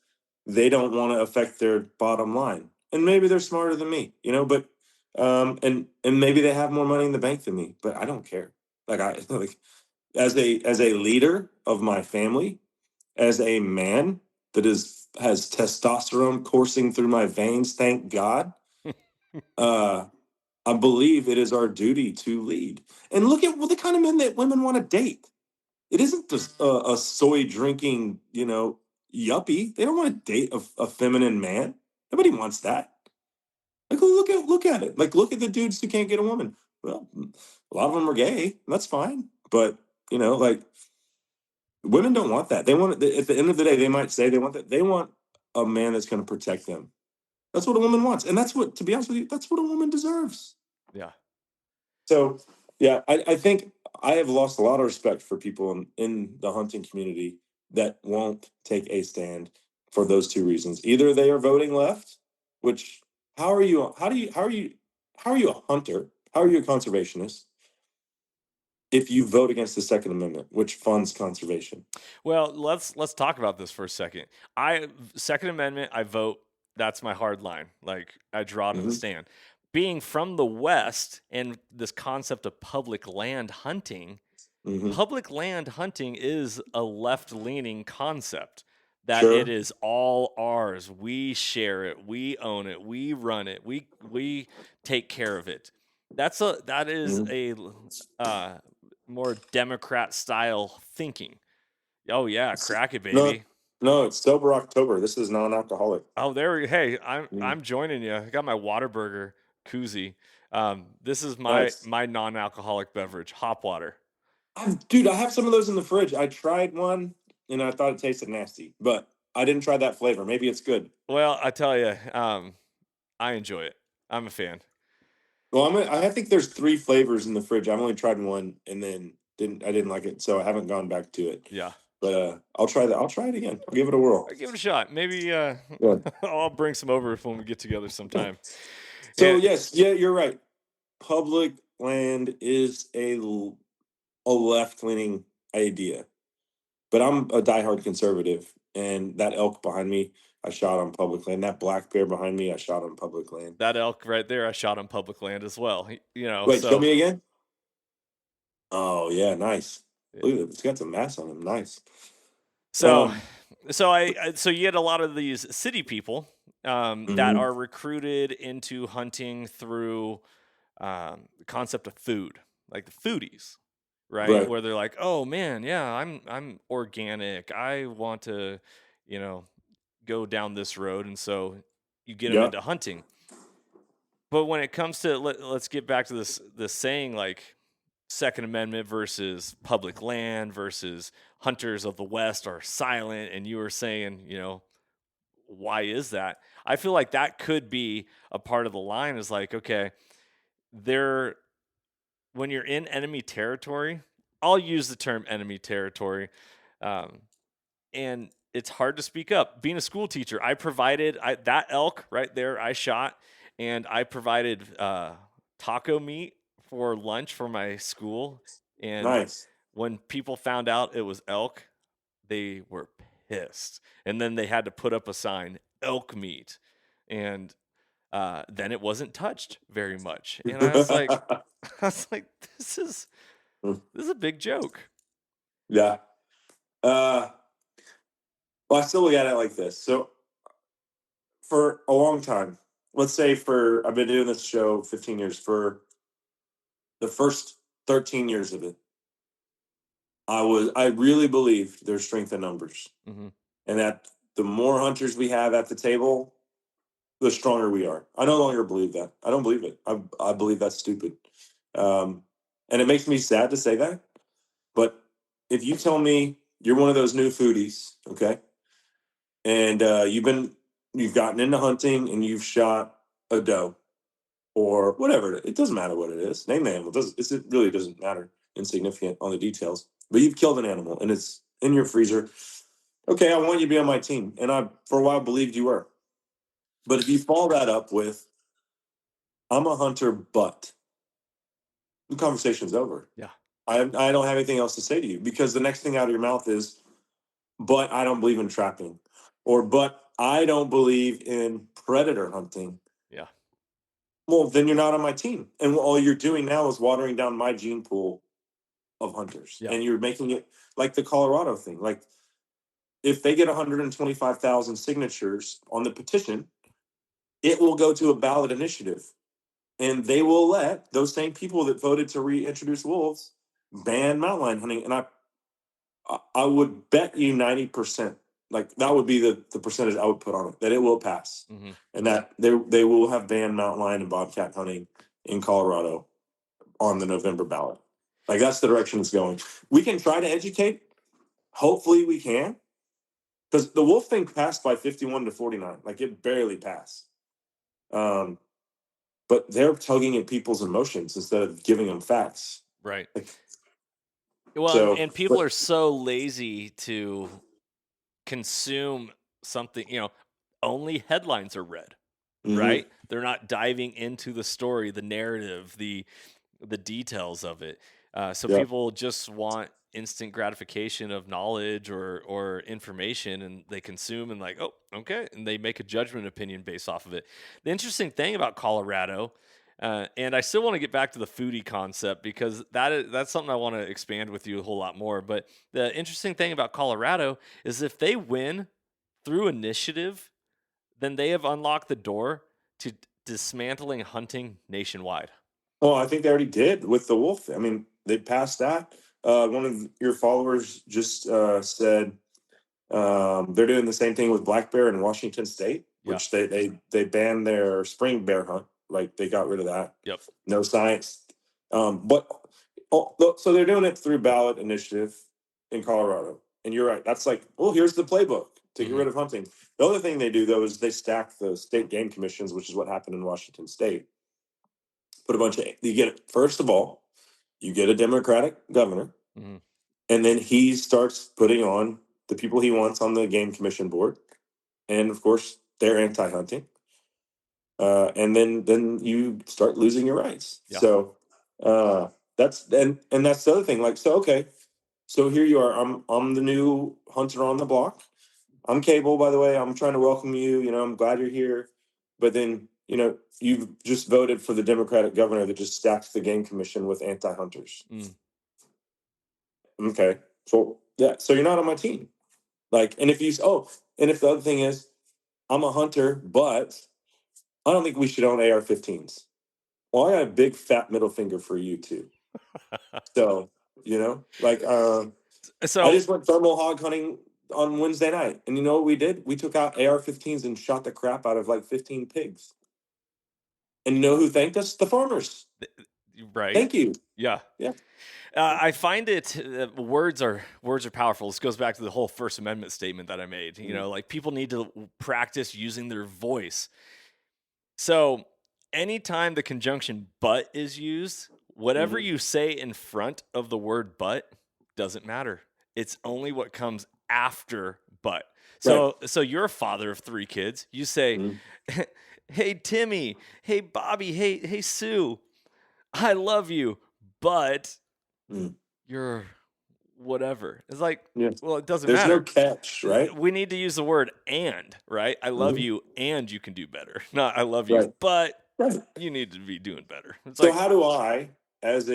they don't want to affect their bottom line? And maybe they're smarter than me, but and maybe they have more money in the bank than me, but I don't care. As a leader of my family, as a man that has testosterone coursing through my veins, thank God, I believe it is our duty to lead. And look at the kind of men that women want to date. It isn't just a soy drinking, yuppie. They don't want to date a feminine man. Nobody wants that. Like, look at it. Like, look at the dudes who can't get a woman. Well, a lot of them are gay. That's fine. But, women don't want that. They want, at the end of the day, they might say they want that. They want a man that's going to protect them. That's what a woman wants. And that's what, to be honest with you, that's what a woman deserves. Yeah. So, yeah, I think I have lost a lot of respect for people in the hunting community that won't take a stand for those two reasons. Either they are voting left, which how are you a hunter? How are you a conservationist if you vote against the Second Amendment, which funds conservation? Well, let's talk about this for a second. Second Amendment, I vote. That's my hard line. Like, I draw to the stand. Being from the West and this concept of public land hunting, public land hunting is a left-leaning concept that it is all ours. We share it. We own it. We run it. We take care of it. That is a more Democrat style thinking. Oh yeah, crack it, baby. No, it's sober October. This is non-alcoholic. Oh, hey, I'm joining you. I got my Whataburger koozie. This is my non-alcoholic beverage, hop water. Dude, I have some of those in the fridge. I tried one and I thought it tasted nasty, but I didn't try that flavor. Maybe it's good. Well, I tell you, I enjoy it. I'm a fan. Well, I think there's 3 flavors in the fridge. I've only tried one and then didn't like it, so I haven't gone back to it. Yeah. But I'll try that. I'll try it again. I'll give it a whirl. Give it a shot. Maybe Yeah. I'll bring some over when we get together sometime. So And- yes, yeah, you're right. Public land is a left-leaning idea, but I'm a diehard conservative, and that elk behind me, I shot on public land. That black bear behind me, I shot on public land. That elk right there, I shot on public land as well. You know, Wait, so show me again. Oh yeah, nice. Yeah. Look at it. It's got some mass on him. Nice. So you get a lot of these city people that are recruited into hunting through the concept of food, like the foodies, right? Where they're like, oh man, yeah, I'm organic. I want to, go down this road, and so you get them into hunting. But when it comes to let's get back to this saying, like Second Amendment versus public land versus hunters of the West are silent, and you were saying, why is that? I feel like that could be a part of the line, is like, okay, when you're in enemy territory, I'll use the term enemy territory, and it's hard to speak up. Being a school teacher, I provided that elk right there, I shot, and I provided taco meat for lunch for my school. And when people found out it was elk, they were pissed. And then they had to put up a sign, elk meat. And then it wasn't touched very much. And I was like, this is a big joke. Yeah. Well, I still look at it like this. So for a long time, let's say I've been doing this show 15 years. For the first 13 years of it, I really believed there's strength in numbers, and that the more hunters we have at the table, the stronger we are. I no longer believe that. I don't believe it. I believe that's stupid. And it makes me sad to say that. But if you tell me you're one of those new foodies, okay, and you've gotten into hunting and you've shot a doe or whatever, it doesn't matter what it is. Name the animal. It really doesn't matter. Insignificant on the details. But you've killed an animal and it's in your freezer. Okay, I want you to be on my team. And I, for a while, believed you were. But if you follow that up with, I'm a hunter, but the conversation's over. Yeah. I don't have anything else to say to you, because the next thing out of your mouth is, but I don't believe in trapping, or but I don't believe in predator hunting. Yeah. Well, then you're not on my team. And all you're doing now is watering down my gene pool of hunters. Yeah. And you're making it like the Colorado thing. Like, if they get 125,000 signatures on the petition, it will go to a ballot initiative. And they will let those same people that voted to reintroduce wolves ban mountain lion hunting. And I would bet you 90%, like that would be the percentage I would put on it, that it will pass. And that they will have banned mountain lion and bobcat hunting in Colorado on the November ballot. Like, that's the direction it's going. We can try to educate. Hopefully we can. Because the wolf thing passed by 51-49. Like, it barely passed. But they're tugging at people's emotions instead of giving them facts. Right. Like, well, and people are so lazy to consume something, only headlines are read, right? They're not diving into the story, the narrative, the details of it. So people just want instant gratification of knowledge or information, and they consume and like, oh, okay, and they make a judgment opinion based off of it. The interesting thing about Colorado, and I still want to get back to the foodie concept, because that's something I want to expand with you a whole lot more. But the interesting thing about Colorado is, if they win through initiative, then they have unlocked the door to dismantling hunting nationwide. Well, I think they already did with the wolf. I mean, they passed that. One of your followers just said they're doing the same thing with black bear in Washington State, which they banned their spring bear hunt. Like, they got rid of that. Yep. No science. So they're doing it through ballot initiative in Colorado. And you're right. That's like, well, here's the playbook to get rid of hunting. The other thing they do, though, is they stack the state game commissions, which is what happened in Washington State. Put a bunch of, first of all, you get a Democratic governor, Mhm. And then he starts putting on the people he wants on the game commission board. And of course, they're anti-hunting. And then you start losing your rights. Yeah. So that's and that's the other thing. Like, so okay, so here you are. I'm the new hunter on the block. I'm Cable, by the way. I'm trying to welcome you. You know, I'm glad you're here. But then, you know, you've just voted for the Democratic governor that just stacked the game commission with anti-hunters. Mm. Okay. So yeah, so you're not on my team. Like, and if the other thing is, I'm a hunter, but I don't think we should own AR-15s. Well, I got a big fat middle finger for you too. So, you know, like I So just went thermal hog hunting on Wednesday night. And you know what we did? We took out AR-15s and shot the crap out of like 15 pigs. And you know who thanked us? The farmers. right. Thank you. Yeah. Yeah. I find it words are powerful. This goes back to the whole First Amendment statement that I made. You know, like people need to practice using their voice. So anytime the conjunction but is used, whatever Mhm. you say in front of the word but doesn't matter. It's only what comes after but. So you're a father of 3 kids. You say, Mhm. "Hey Timmy, hey Bobby, hey Sue, I love you, but Mhm. you're whatever." It's like, Yeah. well, it doesn't There's no matter. catch, right? We need to use the word and, right? I love Mhm. you and you can do better. Not I love you, Right. but Right. you need to be doing better. It's So like, how do I, as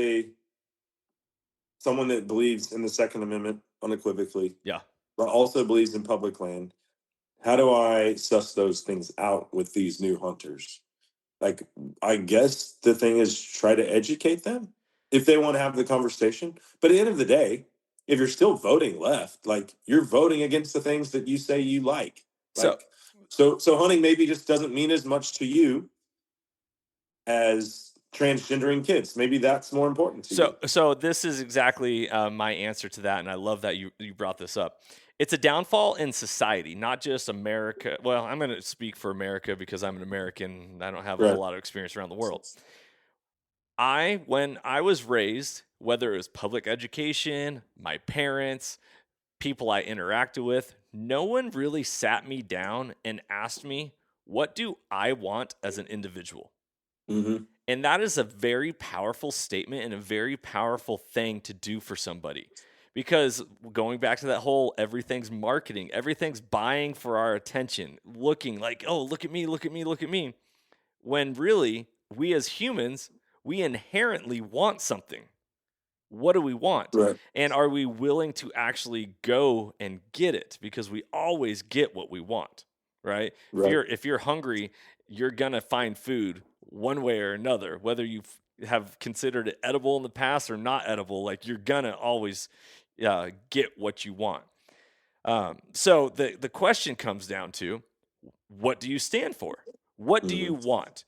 someone that believes in the Second Amendment unequivocally, yeah. but also believes in public land, how do I suss those things out with these new hunters? Like, I guess the thing is try to educate them if they want to have the conversation. But at the end of the day, if you're still voting left, like you're voting against the things that you say you like. So Like, so hunting maybe just doesn't mean as much to you as transgendering kids. Maybe that's more important to you. so this is exactly my answer to that, and I love that you brought this up. It's a downfall in society, not just America. Well, I'm going to speak for America because I'm an American. I don't have a whole Right. lot of experience around the world. When I was raised, whether it was public education, my parents, people I interacted with, no one really sat me down and asked me, what do I want as an individual? Mm-hmm. And that is a very powerful statement and a very powerful thing to do for somebody. Because going back to that whole everything's marketing, everything's buying for our attention, looking like, oh, look at me, look at me, look at me. When really, we as humans, we inherently want something. What do we want? Right. And are we willing to actually go and get it? Because we always get what we want, right? Right. If you're hungry, you're gonna find food one way or another, whether you have considered it edible in the past or not edible. Like you're gonna always get what you want. So the question comes down to, what do you stand for? What do you Mm-hmm. want?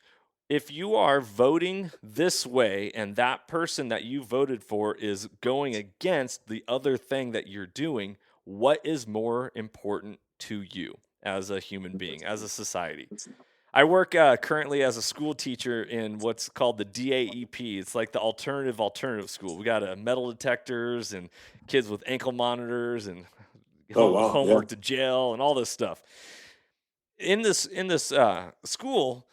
If you are voting this way and that person that you voted for is going against the other thing that you're doing, what is more important to you as a human being, as a society? I work currently as a school teacher in what's called the DAEP. It's like the alternative school. We got metal detectors and kids with ankle monitors and Oh wow. Yeah. homework to jail and all this stuff. In this school,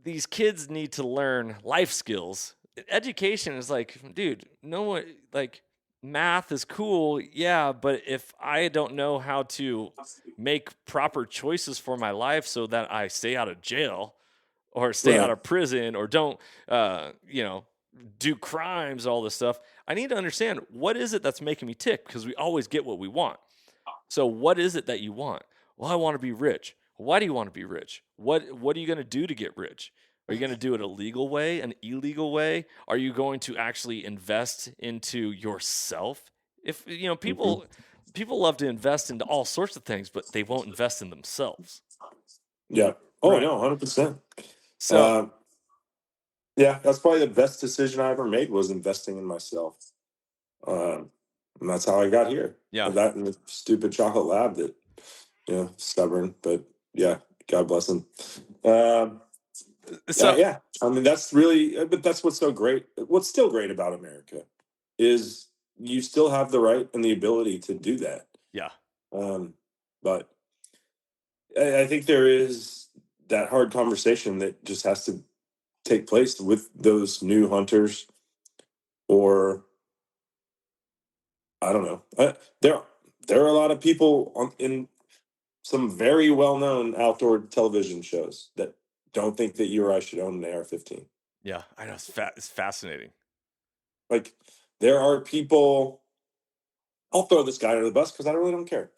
these kids need to learn life skills. Education is like, dude, no one like math is cool, yeah, but if I don't know how to make proper choices for my life so that I stay out of jail or stay out Right. of prison or don't do crimes, all this stuff, I need to understand what is it that's making me tick, because we always get what we want. So what is it that you want? Well, I want to be rich. Why do you want to be rich? What are you going to do to get rich? Are you going to do it a legal way, an illegal way? Are you going to actually invest into yourself? If Mm-hmm. people love to invest into all sorts of things, but they won't invest in themselves. Yeah. Oh Right. no, 100%. So Yeah, that's probably the best decision I ever made was investing in myself. Um, and that's how I got here. yeah. That and the stupid chocolate lab that, stubborn, but yeah, God bless him. Um, So yeah, I mean, that's really, but that's what's so great. What's still great about America is you still have the right and the ability to do that. Yeah. But I think there is that hard conversation that just has to take place with those new hunters, or I don't know. There are a lot of people in some very well-known outdoor television shows that don't think that you or I should own an AR-15. Yeah. I know. It's fascinating. Like, there are people. I'll throw this guy under the bus because I really don't care.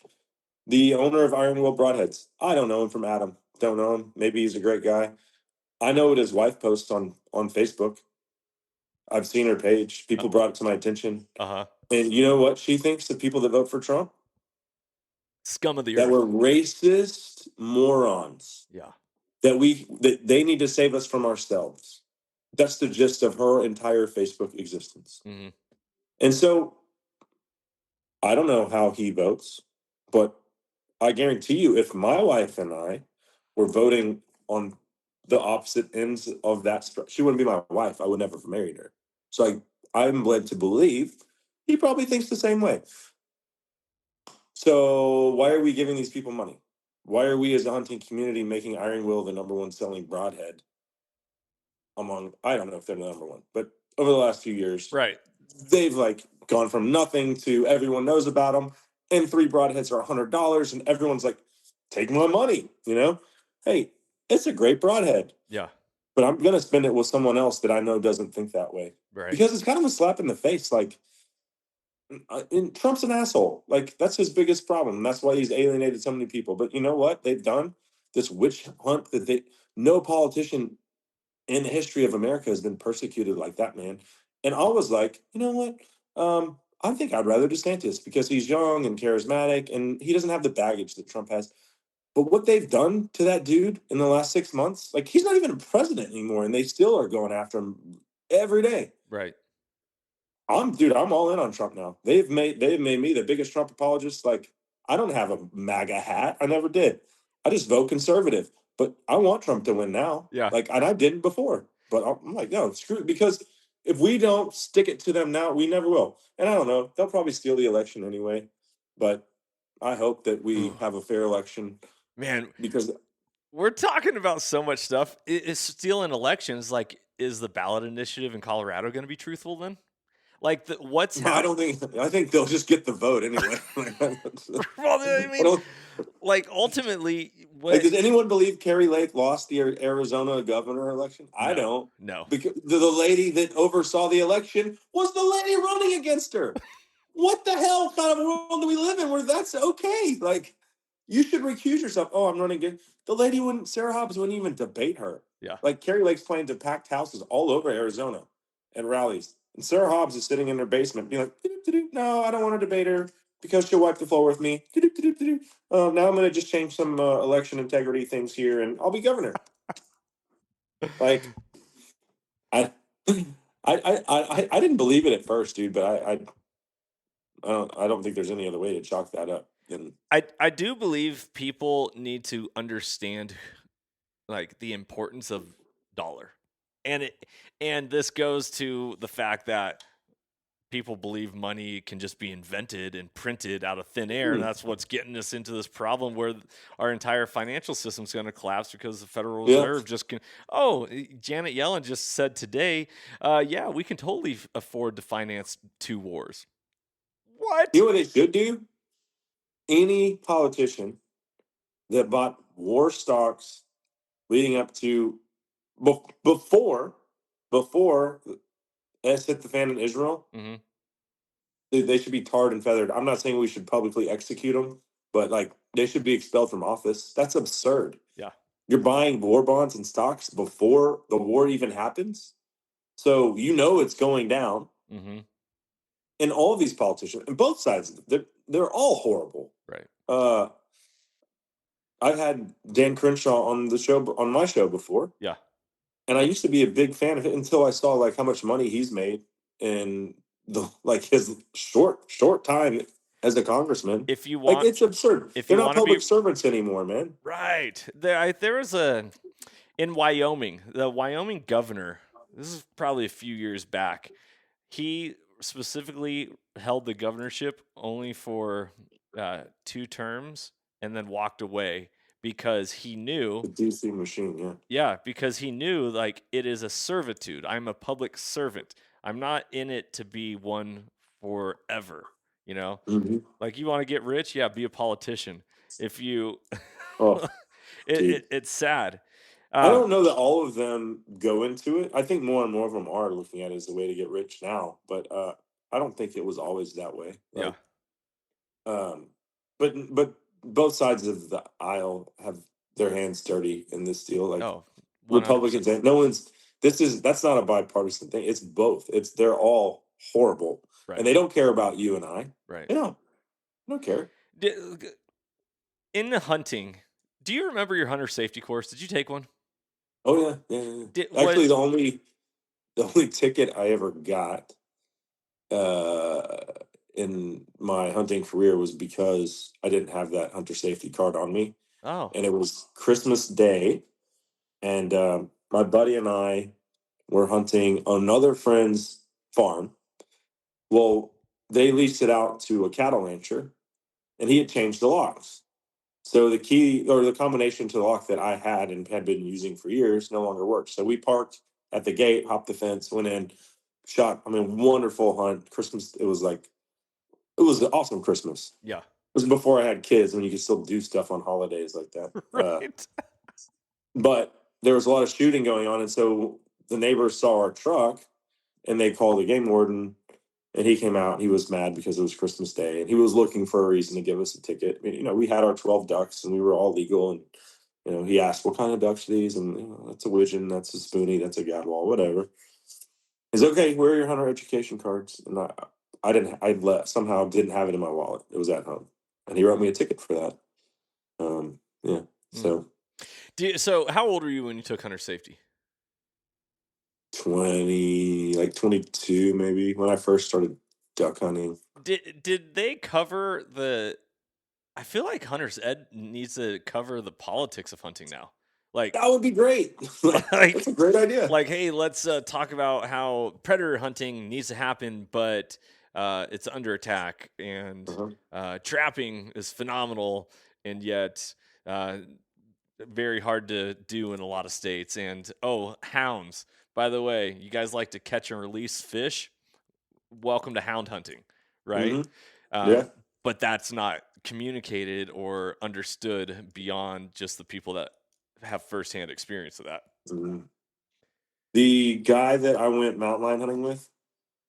The owner of Iron Will Broadheads. I don't know him from Adam. Don't know him. Maybe he's a great guy. I know what his wife posts on Facebook. I've seen her page. People brought it to my attention. Uh-huh. And you know what she thinks of people that vote for Trump? Scum of the That earth. we're racist morons. Yeah. That they need to save us from ourselves. That's the gist of her entire Facebook existence. Mm-hmm. And so I don't know how he votes, but I guarantee you, if my wife and I were voting on the opposite ends of that, she wouldn't be my wife. I would never have married her. So I'm led to believe he probably thinks the same way. So why are we giving these people money? Why are we as a hunting community making Iron Will the number one selling broadhead among, I don't know if they're the number one, but over the last few years, Right. they've like gone from nothing to everyone knows about them, and 3 broadheads are $100, and everyone's like, take my money, Hey, it's a great broadhead, Yeah. but I'm gonna spend it with someone else that I know doesn't think that way, Right. because it's kind of a slap in the face. Like, and Trump's an asshole. Like, that's his biggest problem. That's why he's alienated so many people. But you know what they've done? This witch hunt that no politician in the history of America has been persecuted like that, man. And I was like, you know what? I think I'd rather DeSantis because he's young and charismatic and he doesn't have the baggage that Trump has. But what they've done to that dude in the last 6 months, like, he's not even a president anymore, and they still are going after him every day. Right. I'm all in on Trump now. They've made me the biggest Trump apologist. Like, I don't have a MAGA hat. I never did. I just vote conservative. But I want Trump to win now. Yeah. Like, and I didn't before. But I'm like, no, screw it. Because if we don't stick it to them now, we never will. And I don't know. They'll probably steal the election anyway. But I hope that we have a fair election. Man, because we're talking about so much stuff. Is stealing elections, like, is the ballot initiative in Colorado going to be truthful then? Like, what's happening? I think they'll just get the vote anyway. Well, I mean, like, ultimately, does anyone believe Carrie Lake lost the Arizona governor election? I don't. No. Because the lady that oversaw the election was the lady running against her. What the hell kind of world do we live in where that's okay? Like, you should recuse yourself. Oh, I'm running against. The lady Sarah Hobbs wouldn't even debate her. Yeah. Like, Carrie Lake's playing to packed houses all over Arizona and rallies. And Sarah Hobbs is sitting in her basement being like, no, I don't want to debate her because she'll wipe the floor with me. Now I'm going to just change some election integrity things here and I'll be governor. Like, I didn't believe it at first, dude, but I don't think there's any other way to chalk that up. And I do believe people need to understand, like, the importance of dollar. And this goes to the fact that people believe money can just be invented and printed out of thin air, and that's what's getting us into this problem where our entire financial system is going to collapse because the Federal Reserve just can. Oh, Janet Yellen just said today, yeah, we can totally afford to finance 2 wars. What? You know what they should do? Any politician that bought war stocks leading up to before S hit the fan in Israel, they should be tarred and feathered. I'm not saying we should publicly execute them, but like, they should be expelled from office. That's absurd. Yeah. You're buying war bonds and stocks before the war even happens. So it's going down. And all of these politicians, and both sides, they're all horrible. Right. I've had Dan Crenshaw on my show before. Yeah. And I used to be a big fan of it until I saw like how much money he's made in his short time as a congressman. If you want, it's absurd. They're not public servants anymore, man. Right. There was in Wyoming, the Wyoming governor, this is probably a few years back, he specifically held the governorship only for 2 terms and then walked away because he knew, The DC machine, yeah. yeah, because he knew like it is a servitude. I'm a public servant. I'm not in it to be one forever, you know? hmm Like you want to get rich, yeah, be a politician. If you Oh, dude. it's sad. I Um, don't know that all of them go into it. I think more and more of them are looking at it as a way to get rich now, but I don't think it was always that way. yeah. Like, um, but both sides of the aisle have their hands dirty in this deal. Like Oh, 100%. Republicans, and no one's. That's not a bipartisan thing. It's both. They're all horrible, Right. and they don't care about you and I. Right. They don't care. In the hunting, do you remember your hunter safety course? Did you take one? Oh yeah, yeah. Did Actually, was the only ticket I ever got uh, in my hunting career was because I didn't have that hunter safety card on me, oh and it was Christmas Day, and my buddy and I were hunting another friend's farm. Well, they leased it out to a cattle rancher, and he had changed the locks. So the key or the combination to the lock that I had and had been using for years no longer worked. So we parked at the gate, hopped the fence, went in, shot. I mean, wonderful hunt. Christmas. It was an awesome Christmas. yeah. It was before I had kids when you could still do stuff on holidays like that. Right. But there was a lot of shooting going on, and so the neighbors saw our truck and they called the game warden. And he came out. He was mad because it was Christmas Day, and he was looking for a reason to give us a ticket. I mean, we had our 12 ducks, and we were all legal. And he asked, "What kind of ducks are these?" And that's a widgeon, that's a spoonie, that's a gadwall, whatever. He's okay. Where are your hunter education cards? And I didn't. Somehow didn't have it in my wallet. It was at home, and he wrote me a ticket for that. Yeah. Mm. So So how old were you when you took hunter safety? 22 maybe when I first started duck hunting. Did they cover the? I feel like hunter's ed needs to cover the politics of hunting now. Like, That would be great. That's like, a great idea. like, hey, let's talk about how predator hunting needs to happen, but it's under attack, and Uh-huh. trapping is phenomenal, and yet very hard to do in a lot of states. And oh, hounds. By the way, you guys like to catch and release fish? Welcome to hound hunting, right? hmm Um, Yeah. but that's not communicated or understood beyond just the people that have firsthand experience of that. Mhm. The guy that I went mountain lion hunting with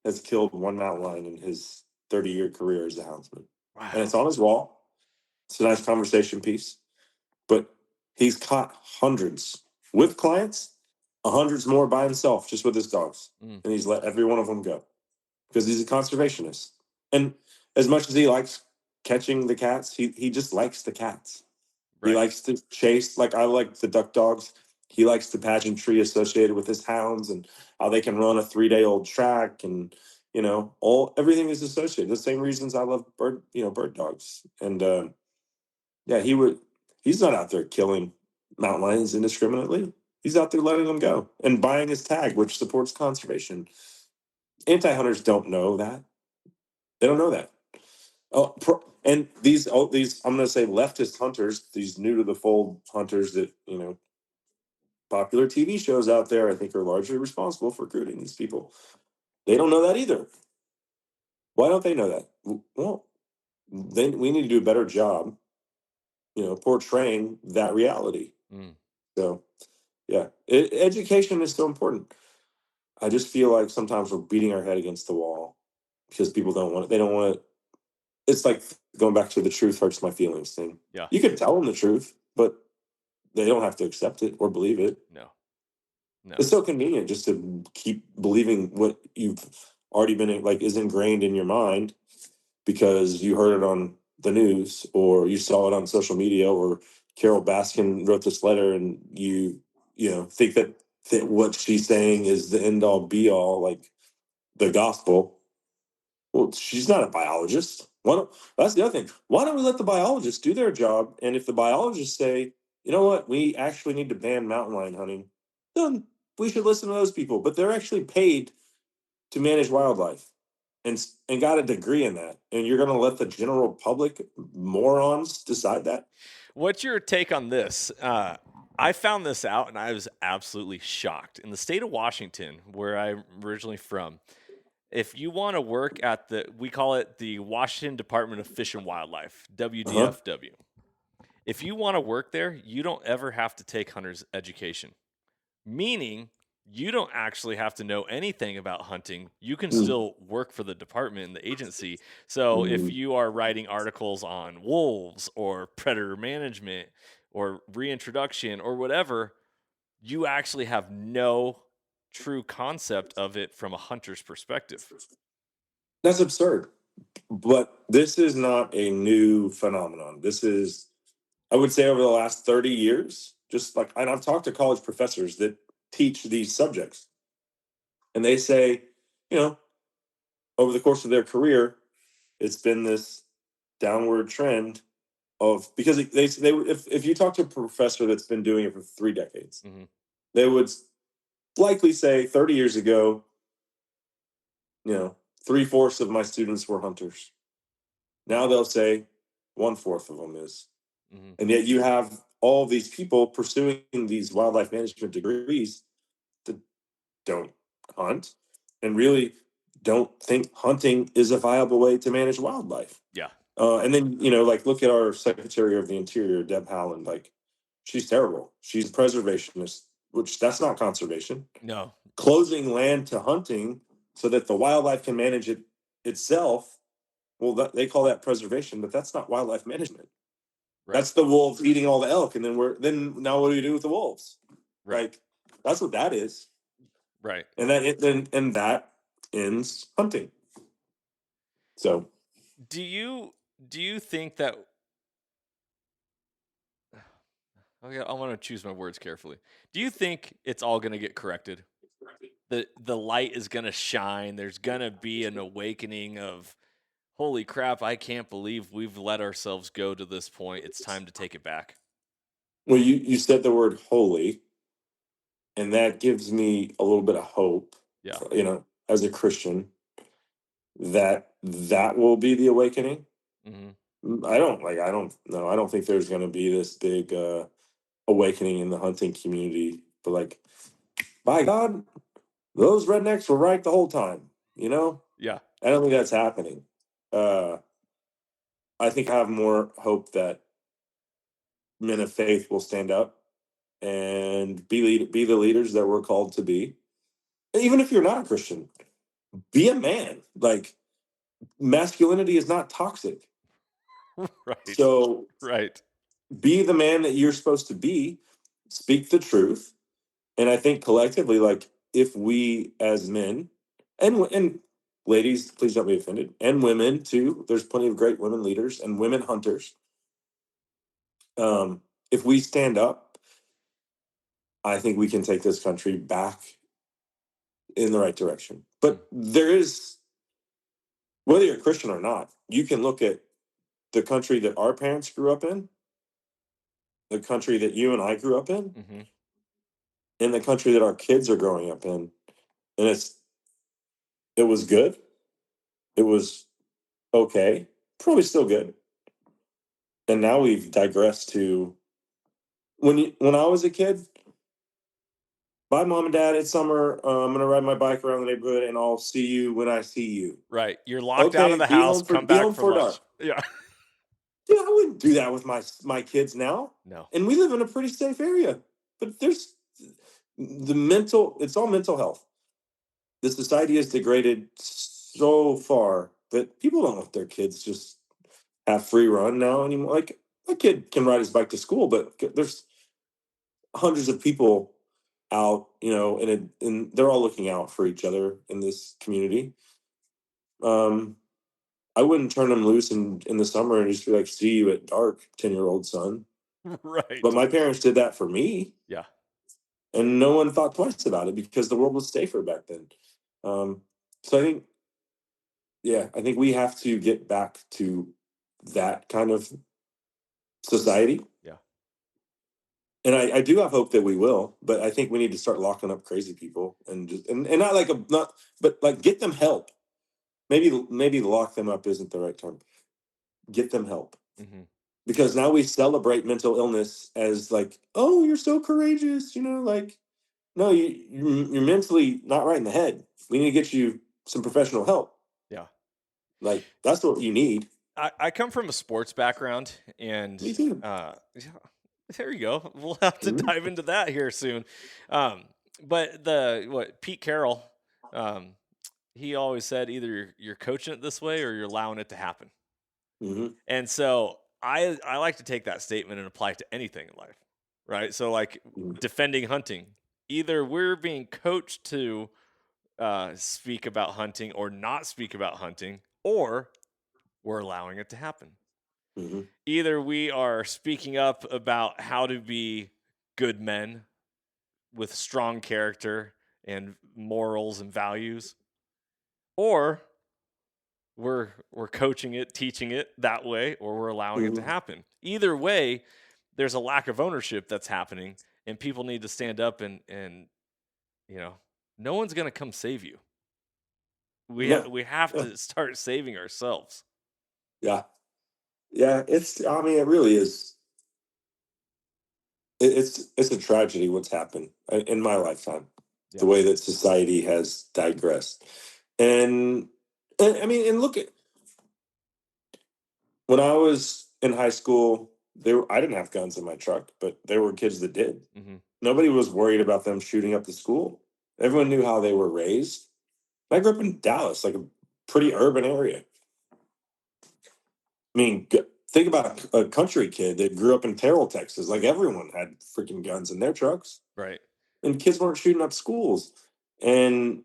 has killed one mountain lion in his 30-year career as a houndsman. And Wow. it's on his wall. It's a nice conversation piece. But he's caught hundreds with clients, hundreds more by himself, just with his dogs. Mm, And he's let every one of them go because he's a conservationist. And as much as he likes catching the cats, he just likes the cats. He right. likes to chase, like I like the duck dogs. He likes the pageantry associated with his hounds and how they can run a 3-day-old track, and all everything is associated. The same reasons I love bird dogs. And yeah, he's not out there killing mountain lions indiscriminately. He's out there letting them go and buying his tag, which supports conservation. Anti-hunters don't know that. They don't know that. And these I'm going to say leftist hunters, these new to the fold hunters that popular TV shows out there, I think, are largely responsible for recruiting these people. They don't know that either. Why don't they know that? Well, then we need to do a better job, portraying that reality. Mm, So, yeah, education is so important. I just feel like sometimes we're beating our head against the wall because people don't want it. They don't want it. It's like going back to the truth hurts my feelings thing. yeah. You can tell them the truth, but they don't have to accept it or believe it. No. No. It's so convenient just to keep believing what you've already been like is ingrained in your mind because you heard it on the news or you saw it on social media or Carol Baskin wrote this letter and you think that what she's saying is the end all be all, like the gospel. Well, she's not a biologist. That's the other thing. Why don't we let the biologists do their job? And if the biologists say, you know what, we actually need to ban mountain lion hunting, then we should listen to those people. But they're actually paid to manage wildlife. and got a degree in that, and you're going to let the general public morons decide that? What's your take on this? I found this out and I was absolutely shocked. In the state of Washington, where I'm originally from, if you want to work at we call it the Washington Department of Fish and Wildlife, Uh-huh. WDFW. If you want to work there, you don't ever have to take hunter's education, meaning you don't actually have to know anything about hunting. You can still work for the department and the agency. So if you are writing articles on wolves or predator management or reintroduction or whatever, you actually have no true concept of it from a hunter's perspective. That's absurd. But this is not a new phenomenon. This is, I would say, over the last 30 years, just like, and I've talked to college professors that teach these subjects, and they say, you know, over the course of their career, it's been this downward trend of, because they if you talk to a professor that's been doing it for 3 decades, they would likely say 30 years ago, 3/4 of my students were hunters. Now they'll say 1/4 of them is. And yet you have all these people pursuing these wildlife management degrees that don't hunt and really don't think hunting is a viable way to manage wildlife. Yeah. And then, like, look at our Secretary of the Interior, Deb Haaland. Like, she's terrible. She's a preservationist, which that's not conservation. No. Closing land to hunting so that the wildlife can manage it itself. Well, they call that preservation, but that's not wildlife management. Right. That's the wolves eating all the elk, and then now what do you do with the wolves? Right. Like, that's what that is. Right. And that ends hunting. So, do you think that? Okay, I want to choose my words carefully. Do you think it's all going to get corrected? The light is going to shine. There's going to be an awakening of, holy crap, I can't believe we've let ourselves go to this point. It's time to take it back. well, you said the word holy, and that gives me a little bit of hope. Yeah. As a Christian, that will be the awakening. I don't know. I don't think there's going to be this big awakening in the hunting community. But, like, by God, those rednecks were right the whole time. Yeah. I don't think that's happening. I think I have more hope that men of faith will stand up and be the leaders that we're called to be. Even if you're not a Christian, be a man. Like, masculinity is not toxic. Right. So Right. be the man that you're supposed to be. Speak the truth. And I think collectively, like, if we as men and ladies, please don't be offended, and women too, there's plenty of great women leaders and women hunters. If we stand up, I think we can take this country back in the right direction. But there is, whether you're a Christian or not, you can look at the country that our parents grew up in, the country that you and I grew up in, and the country that our kids are growing up in. And it was good. It was okay. Probably still good. And now we've digressed to when I was a kid. Bye, mom and dad. It's summer. I'm gonna ride my bike around the neighborhood, and I'll see you when I see you. Right. You're locked out of the be house. home for Come back for before lunch. dark. Yeah. Dude, I wouldn't do that with my kids now. No. And we live in a pretty safe area. But there's it's all mental health. The society has degraded so far that people don't let their kids just have free run now anymore. Like, a kid can ride his bike to school, but there's hundreds of people out, and they're all looking out for each other in this community. I wouldn't turn them loose in the summer and just be like, see you at dark, 10-year-old son. Right. But my parents did that for me. Yeah. And no one thought twice about it because the world was safer back then. So I think we have to get back to that kind of society. Yeah. And I do have hope that we will, but I think we need to start locking up crazy people and not but like, get them help. maybe lock them up isn't the right term. Get them help. Mm-hmm. Because now we celebrate mental illness as like, oh, you're so courageous, like, no, you're mentally not right in the head. We need to get you some professional help. Yeah. Like, that's what you need. I come from a sports background, and Me too. yeah, there you go. We'll have to dive into that here soon. But Pete Carroll, he always said either you're coaching it this way or you're allowing it to happen. Mm-hmm. And so I like to take that statement and apply it to anything in life, right? So like defending hunting, either we're being coached to speak about hunting or not speak about hunting, or we're allowing it to happen. Mm-hmm. Either we are speaking up about how to be good men with strong character and morals and values, or we're coaching it, teaching it that way, or we're allowing it to happen. Either way, there's a lack of ownership that's happening, and people need to stand up and no one's going to come save you. We have to start saving ourselves. Yeah. It really is. It's a tragedy what's happened in my lifetime. Yeah. The way that society has digressed, and look at when I was in high school. I didn't have guns in my truck, but there were kids that did. Mm-hmm. Nobody was worried about them shooting up the school. Everyone knew how they were raised. I grew up in Dallas, like a pretty urban area. I mean, think about a country kid that grew up in Terrell, Texas. Like, everyone had freaking guns in their trucks. Right. And kids weren't shooting up schools. And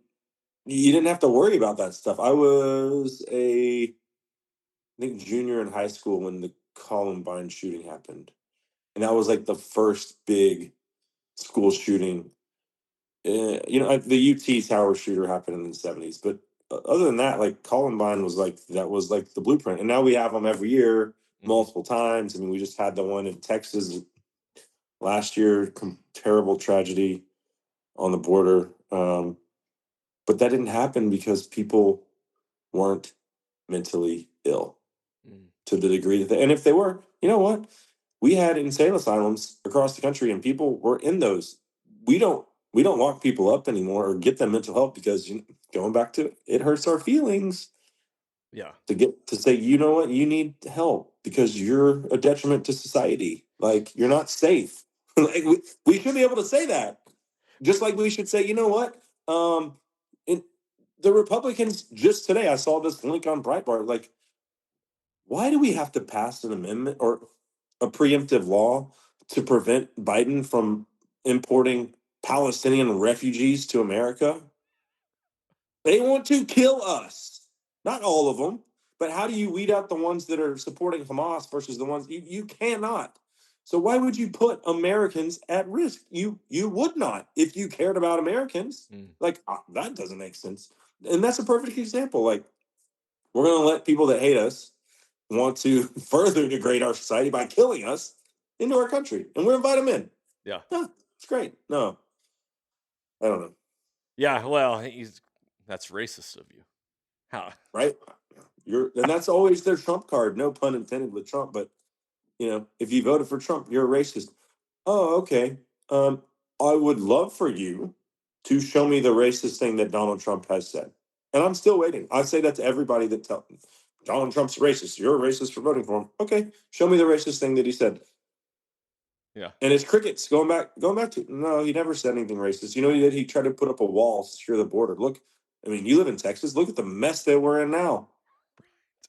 you didn't have to worry about that stuff. I was I think junior in high school when the Columbine shooting happened. And that was like the first big school shooting. The UT Tower shooter happened in the 70s. But other than that, like, Columbine was like the blueprint. And now we have them every year, multiple times. I mean, we just had the one in Texas last year, terrible tragedy on the border. But that didn't happen because people weren't mentally ill to the degree that and if they were, you know what? We had insane asylums across the country, and people were in those. We don't lock people up anymore or get them mental help because, going back to it hurts our feelings. Yeah. To say, you know what, you need help because you're a detriment to society. Like, you're not safe. Like, we should be able to say that. Just like we should say, you know what? The Republicans, just today, I saw this link on Breitbart. Like, why do we have to pass an amendment or a preemptive law to prevent Biden from importing Palestinian refugees to America? They want to kill us. Not all of them, but how do you weed out the ones that are supporting Hamas versus the ones you cannot? So why would you put Americans at risk? You would not if you cared about Americans. Like, that doesn't make sense. And that's a perfect example. Like, we're going to let people that hate us want to further degrade our society by killing us into our country, and we're invite them in. Yeah. It's great. No, I don't know. Yeah, well, that's racist of you. How? Right? And that's always their Trump card. No pun intended with Trump, but if you voted for Trump, you're a racist. Oh, okay. I would love for you to show me the racist thing that Donald Trump has said. And I'm still waiting. I say that to everybody that tells me Donald Trump's racist. You're a racist for voting for him. Okay, show me the racist thing that he said. Yeah. And it's crickets going back to, no, he never said anything racist. You know, he tried to put up a wall to secure the border. Look, I mean, you live in Texas. Look at the mess that we're in now.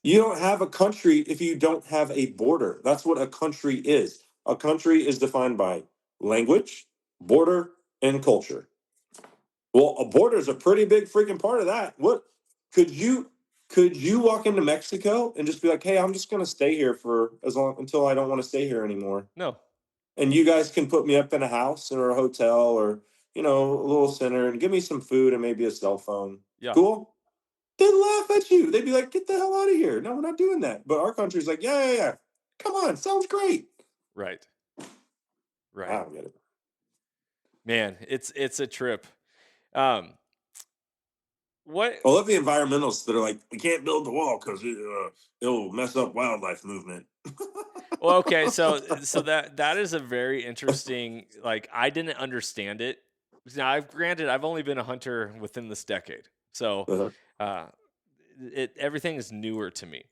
You don't have a country if you don't have a border. That's what a country is. A country is defined by language, border, and culture. Well, a border is a pretty big freaking part of that. What could you walk into Mexico and just be like, hey, I'm just going to stay here for as long until I don't want to stay here anymore? No. And you guys can put me up in a house or a hotel or, a little center and give me some food and maybe a cell phone. Yeah. Cool. They'd laugh at you. They'd be like, get the hell out of here. No, we're not doing that. But our country's like, yeah. Come on. Sounds great. Right. I don't get it. Man, it's a trip. What? I love the environmentalists that are like, we can't build the wall because it'll mess up wildlife movement. Well, okay, so that is a very interesting. Like, I didn't understand it. Now, I've only been a hunter within this decade, so Uh-huh. uh, everything is newer to me.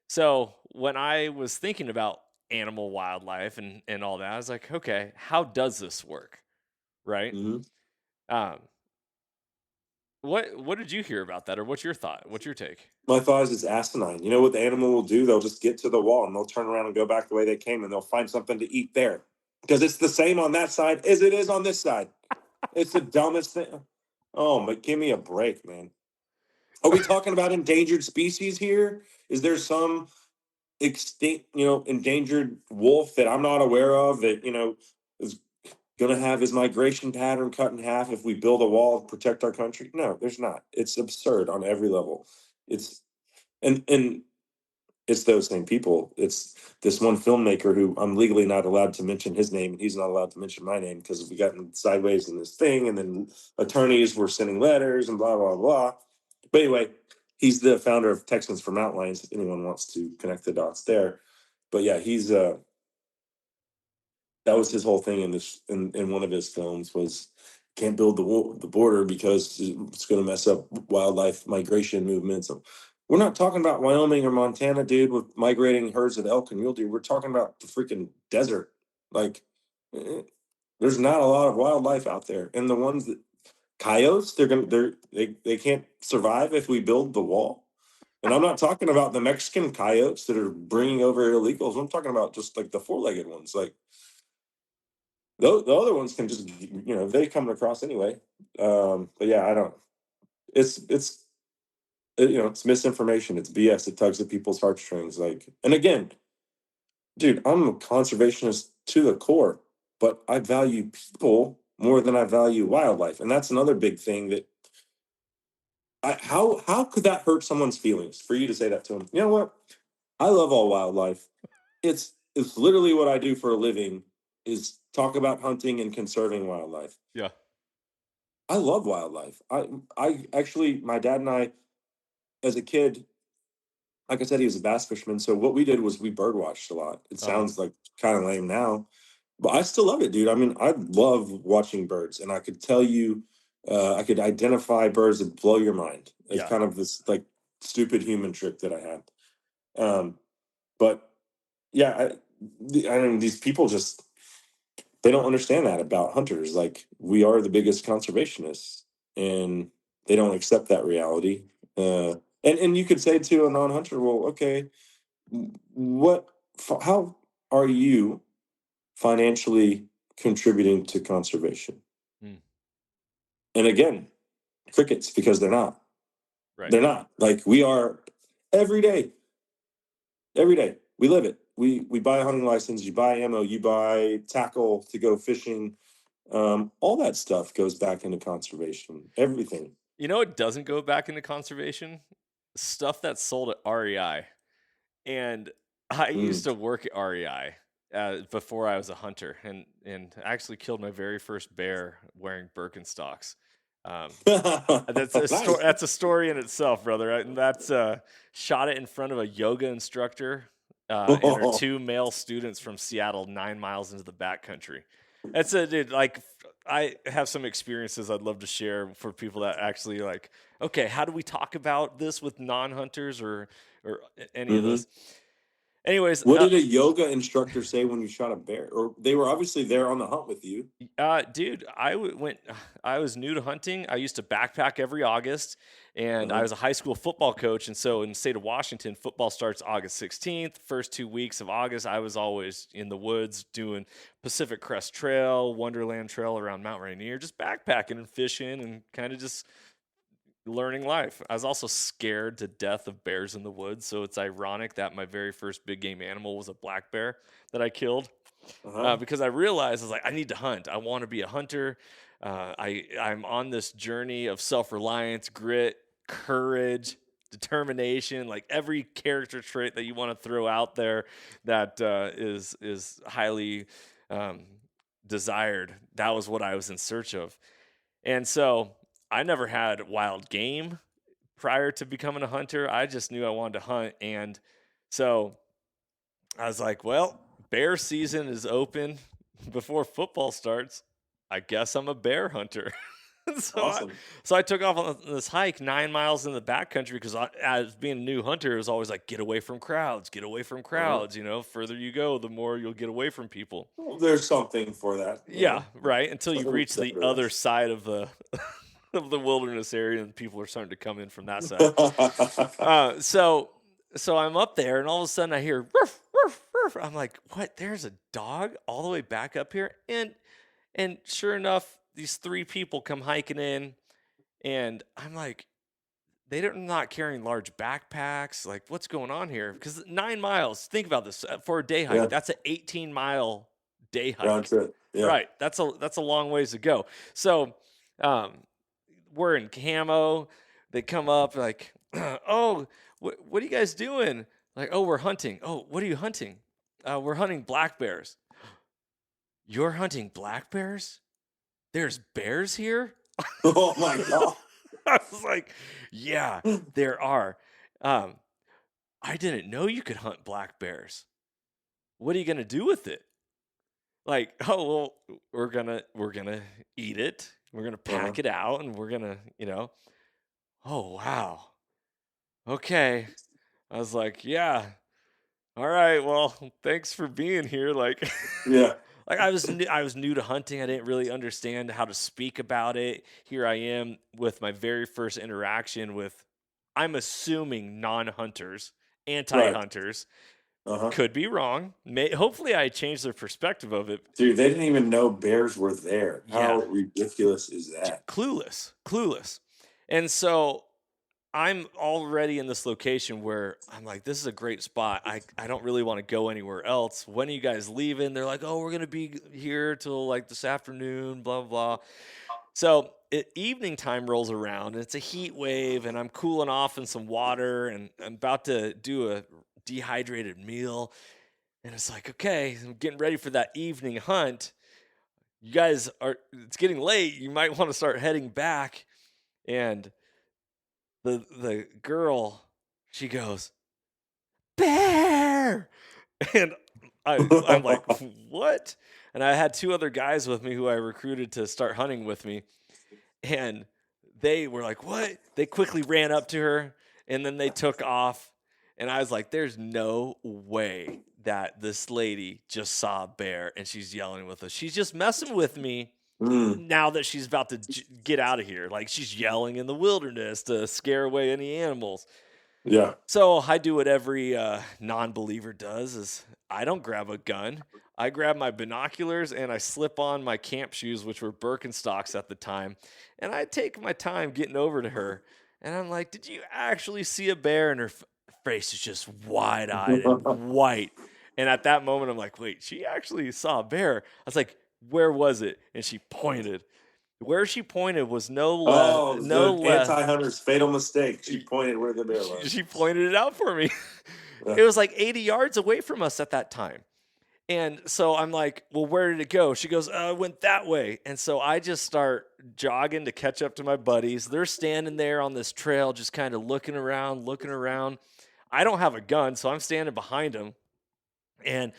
So when I was thinking about animal wildlife and all that, I was like, okay, how does this work, right? hmm Um, what did you hear about that, or what's your thought? What's your take? My thought is it's asinine. You know what the animal will do? They'll just get to the wall and they'll turn around and go back the way they came and they'll find something to eat there because it's the same on that side as it is on this side. It's the dumbest thing. Oh, but give me a break, man. Are we talking about endangered species here? Is there some extinct, endangered wolf that I'm not aware of that, is going to have his migration pattern cut in half if we build a wall to protect our country? No, there's not. It's absurd on every level. It's and it's those same people. It's this one filmmaker who I'm legally not allowed to mention his name, and he's not allowed to mention my name because we got sideways in this thing, and then attorneys were sending letters and blah blah blah. But anyway, he's the founder of Texans for Mountain Lions. If anyone wants to connect the dots there, but yeah, he's that was his whole thing in this in one of his films was can't build the border because it's going to mess up wildlife migration movements. We're not talking about Wyoming or Montana, dude, with migrating herds of elk and mule deer. We're talking about the freaking desert. Like, there's not a lot of wildlife out there, and the ones that coyotes, they can't survive if we build the wall. And I'm not talking about the Mexican coyotes that are bringing over illegals. I'm talking about just like the four-legged ones, like the other ones can just they come across anyway. But yeah, I don't. It's it's misinformation. It's BS. It tugs at people's heartstrings. Like, and again, dude, I'm a conservationist to the core, but I value people more than I value wildlife, and that's another big thing that how could that hurt someone's feelings for you to say that to them? You know what? I love all wildlife. It's literally what I do for a living is talk about hunting and conserving wildlife. Yeah. I love wildlife. I actually, my dad and I, as a kid, like I said, he was a bass fisherman. So what we did was we bird watched a lot. It Uh-huh. sounds like kind of lame now, but I still love it, dude. I mean, I love watching birds, and I could tell you, I could identify birds that blow your mind. It's Yeah. kind of this like stupid human trick that I had. But yeah, I mean, these people just they don't understand that about hunters. Like we are the biggest conservationists, and they don't accept that reality. And you could say to a non-hunter, well, okay, what, how are you financially contributing to conservation? Mm, And again, crickets because they're not. right. They're not. Like we are every day. Every day we live it. We buy a hunting license. You buy ammo. You buy tackle to go fishing. All that stuff goes back into conservation. Everything. You know, it doesn't go back into conservation. Stuff that's sold at REI, and I used Mm. to work at REI before I was a hunter, and I actually killed my very first bear wearing Birkenstocks. Um, that's a story. Nice. That's a story in itself, brother. And that's shot it in front of a yoga instructor and her two male students from Seattle, 9 miles into the backcountry. That's a dude. Like, I have some experiences I'd love to share for people that actually like. Okay, how do we talk about this with non-hunters or any of hmm this? Anyways, What did a yoga instructor say when you shot a bear? Or they were obviously there on the hunt with you. Dude, went. I was new to hunting. I used to backpack every August, and I Uh-huh. was a high school football coach. And so, in the state of Washington, football starts August 16th. First 2 weeks of August, I was always in the woods doing Pacific Crest Trail, Wonderland Trail around Mount Rainier, just backpacking and fishing, and kind of just learning life. I was also scared to death of bears in the woods. So it's ironic that my very first big game animal was a black bear that I killed Uh-huh. because I realized I was like, I need to hunt. I want to be a hunter. I'm on this journey of self-reliance, grit, courage, determination, like every character trait that you want to throw out there that is highly desired. That was what I was in search of. And so I never had wild game. prior to becoming a hunter, I just knew I wanted to hunt. And so I was like, well, bear season is open before football starts. I guess I'm a bear hunter. so, Awesome. I took off on this hike 9 miles in the backcountry because as being a new hunter, it was always like, get away from crowds, get away from crowds. You know, further you go, the more you'll get away from people. Well, there's something for that. Yeah, right. Until you Something reach the separate. other side of the of the wilderness area, and people are starting to come in from that side. So I'm up there, and all of a sudden I hear ruff, ruff, ruff. I'm like, what? There's a dog all the way back up here, and sure enough, these 3 people come hiking in, and I'm like, they're not carrying large backpacks. Like, what's going on here? Because 9 miles. Think about this for a day hike. Yeah. That's an 18-mile day hike. Round trip. Yeah. Right. That's a long ways to go. So, we're in camo. They come up like, oh, what are you guys doing? Like, oh, we're hunting. Oh, what are you hunting? We're hunting black bears. You're hunting black bears? There's bears here? Oh my God. I was like, yeah, there are. I didn't know you could hunt black bears. What are you gonna do with it? Like, oh well, we're gonna eat it. We're gonna pack it out, and we're gonna, Oh wow. Okay. I was like, yeah. All right. Well, thanks for being here. Like, Yeah. like I was new to hunting. I didn't really understand how to speak about it. Here I am with my very first interaction with, I'm assuming, non-hunters, anti-hunters. Could be wrong. Hopefully I changed their perspective of it. Dude, they didn't even know bears were there. How ridiculous is that? Clueless. And so I'm already in this location where I'm like, this is a great spot. I don't really want to go anywhere else. When are you guys leaving? They're like, oh, we're going to be here till like this afternoon, blah, blah, blah. So evening time rolls around, and it's a heat wave, and I'm cooling off in some water, and I'm about to do a dehydrated meal. And it's like, okay, I'm getting ready for that evening hunt. You guys it's getting late. You might want to start heading back. And the girl, she goes, bear. And I'm like, what? And I had 2 other guys with me who I recruited to start hunting with me. And they were like, what? They quickly ran up to her, and then they took off. And I was like, there's no way that this lady just saw a bear and she's yelling with us. She's just messing with me now that she's about to get out of here. Like, she's yelling in the wilderness to scare away any animals. Yeah. So I do what every non-believer does, is I don't grab a gun. I grab my binoculars and I slip on my camp shoes, which were Birkenstocks at the time. And I take my time getting over to her. And I'm like, did you actually see a bear? And her face is just wide-eyed and white. And at that moment, I'm like, wait, she actually saw a bear. I was like, where was it? And she pointed. Where she pointed was no less. Anti-hunter's fatal mistake. She pointed where the bear was. She pointed it out for me. It was like 80 yards away from us at that time. And so I'm like, well, where did it go? She goes, it went that way. And so I just start jogging to catch up to my buddies. They're standing there on this trail, just kind of looking around. I don't have a gun, so I'm standing behind them. And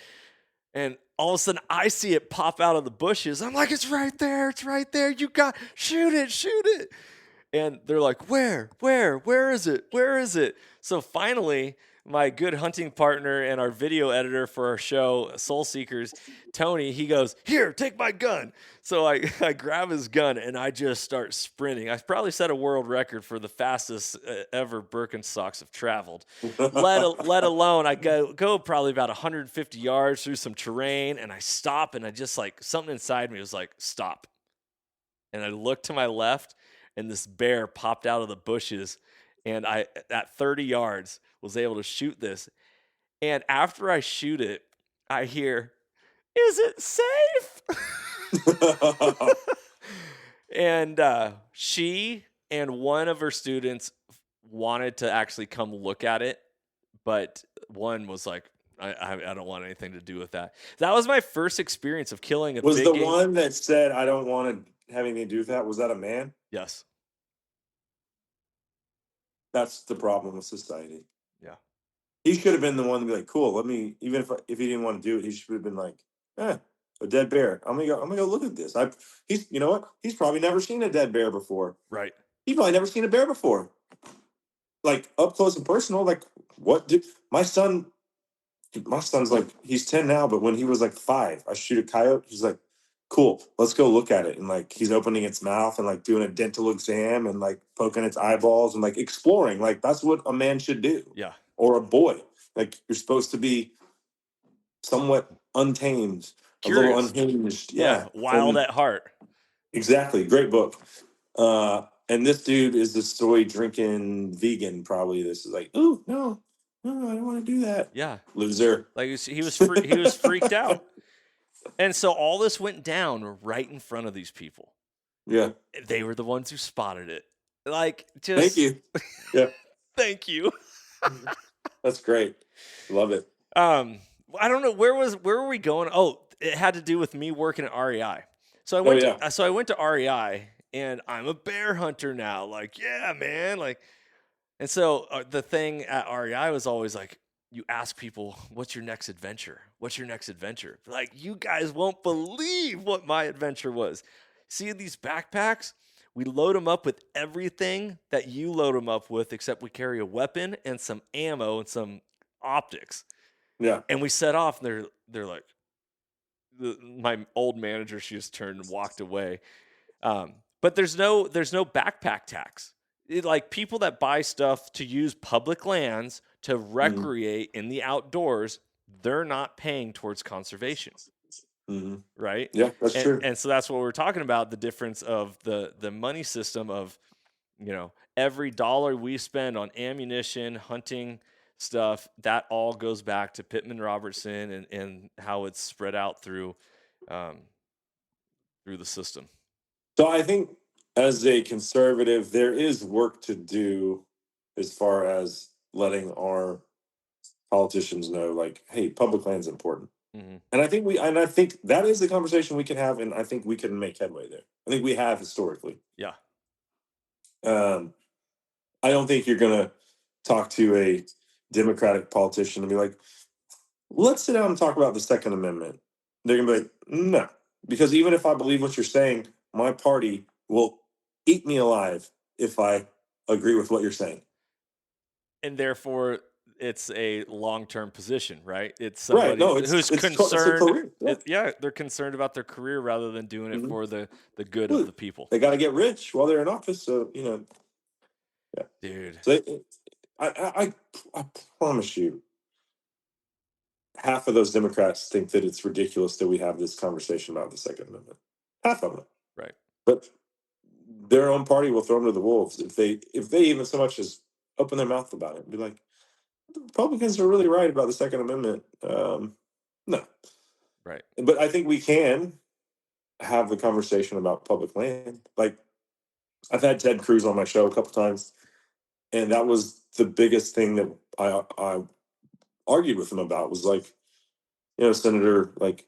all of a sudden I see it pop out of the bushes. I'm like, it's right there. You shoot it. And they're like, where is it? So finally, my good hunting partner and our video editor for our show, Soul Seekers, Tony, he goes, here, take my gun. So I grab his gun and I just start sprinting. I probably set a world record for the fastest ever Birkenstocks have traveled. let alone I go probably about 150 yards through some terrain, and I stop, and I just, like, something inside me was like, stop. And I looked to my left, and this bear popped out of the bushes, and I, at 30 yards, was able to shoot this. And after I shoot it, I hear, is it safe? And she and one of her students wanted to actually come look at it, but one was like, I don't want anything to do with that. That was my first experience of killing a Was big the game. one that said, I don't want to have anything to do with that, was that a man? Yes. That's the problem with society. Yeah. He should have been the one to be like, cool, let me, even if he didn't want to do it, he should have been like, a dead bear. I'm gonna go look at this. You know what? He's probably never seen a dead bear before. Right. He's probably never seen a bear before. Like up close and personal. Like, what did my son's like, he's 10 now, but when he was like 5, I shoot a coyote. He's like, cool, let's go look at it. And like, he's opening its mouth and like doing a dental exam and like poking its eyeballs and like exploring. Like, that's what a man should do. Yeah. Or a boy. Like, you're supposed to be somewhat untamed, Curious. a little unhinged. Yeah. Wild at heart. Exactly. Great book. And this dude is the soy drinking vegan. Probably this is like, oh no, I don't want to do that. Yeah. Loser. Like he was freaked out. And so all this went down right in front of these people. Yeah. They were the ones who spotted it. Like, just thank you. Yeah. Thank you. That's great. Love it. I don't know where were we going? Oh, it had to do with me working at REI. So I went to REI, and I'm a bear hunter now. Like, yeah, man. Like, and so the thing at REI was always like, you ask people, what's your next adventure? What's your next adventure? Like, you guys won't believe what my adventure was. See these backpacks? We load them up with everything that you load them up with, except we carry a weapon and some ammo and some optics. Yeah. And we set off, and they're like, my old manager, she just turned and walked away. But there's no backpack tax. Like, people that buy stuff to use public lands to recreate in the outdoors, they're not paying towards conservation. Mm-hmm. Right? Yeah, that's true. And so that's what we're talking about, the difference of the money system of, every dollar we spend on ammunition, hunting stuff, that all goes back to Pittman Robertson and how it's spread out through the system. So I think as a conservative, there is work to do as far as letting our politicians know, like, hey, public land's important. Mm-hmm. And I think that is the conversation we can have, and I think we can make headway there. I think we have historically. Yeah. I don't think you're gonna talk to a Democratic politician and be like, let's sit down and talk about the Second Amendment. They're gonna be like, no, because even if I believe what you're saying, my party will eat me alive if I agree with what you're saying. And therefore, it's a long-term position, right? It's somebody who's concerned. They're concerned about their career rather than doing it for the good of the people. They got to get rich while they're in office, so yeah. Dude. So I promise you, half of those Democrats think that it's ridiculous that we have this conversation about the Second Amendment. Half of them, right? But their own party will throw them to the wolves if they even so much as open their mouth about it and be like, the Republicans are really right about the Second Amendment. No. Right. But I think we can have the conversation about public land. Like, I've had Ted Cruz on my show a couple times, and that was the biggest thing that I argued with him about, was like, Senator, like,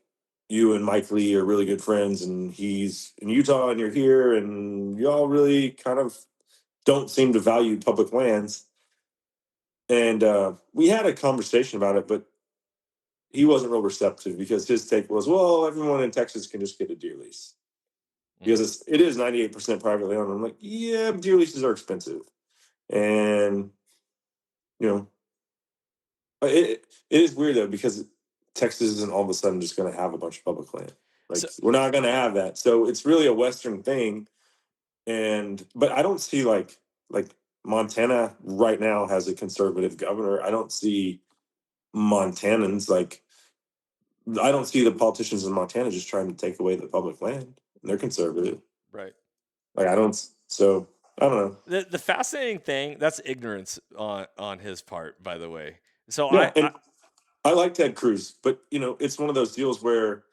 you and Mike Lee are really good friends, and he's in Utah and you're here, and y'all really kind of don't seem to value public lands. And we had a conversation about it, but he wasn't real receptive, because his take was, well, everyone in Texas can just get a deer lease. Because it is 98% privately owned. I'm like, yeah, deer leases are expensive. And, it is weird, though, because Texas isn't all of a sudden just going to have a bunch of public land. Like, we're not going to have that. So it's really a Western thing. But I don't see like Montana right now has a conservative governor. I don't see Montanans, like, I don't see the politicians in Montana just trying to take away the public land. They're conservative. Right. Like, I don't know. The fascinating thing, that's ignorance on his part, by the way. So yeah, I like Ted Cruz, but it's one of those deals where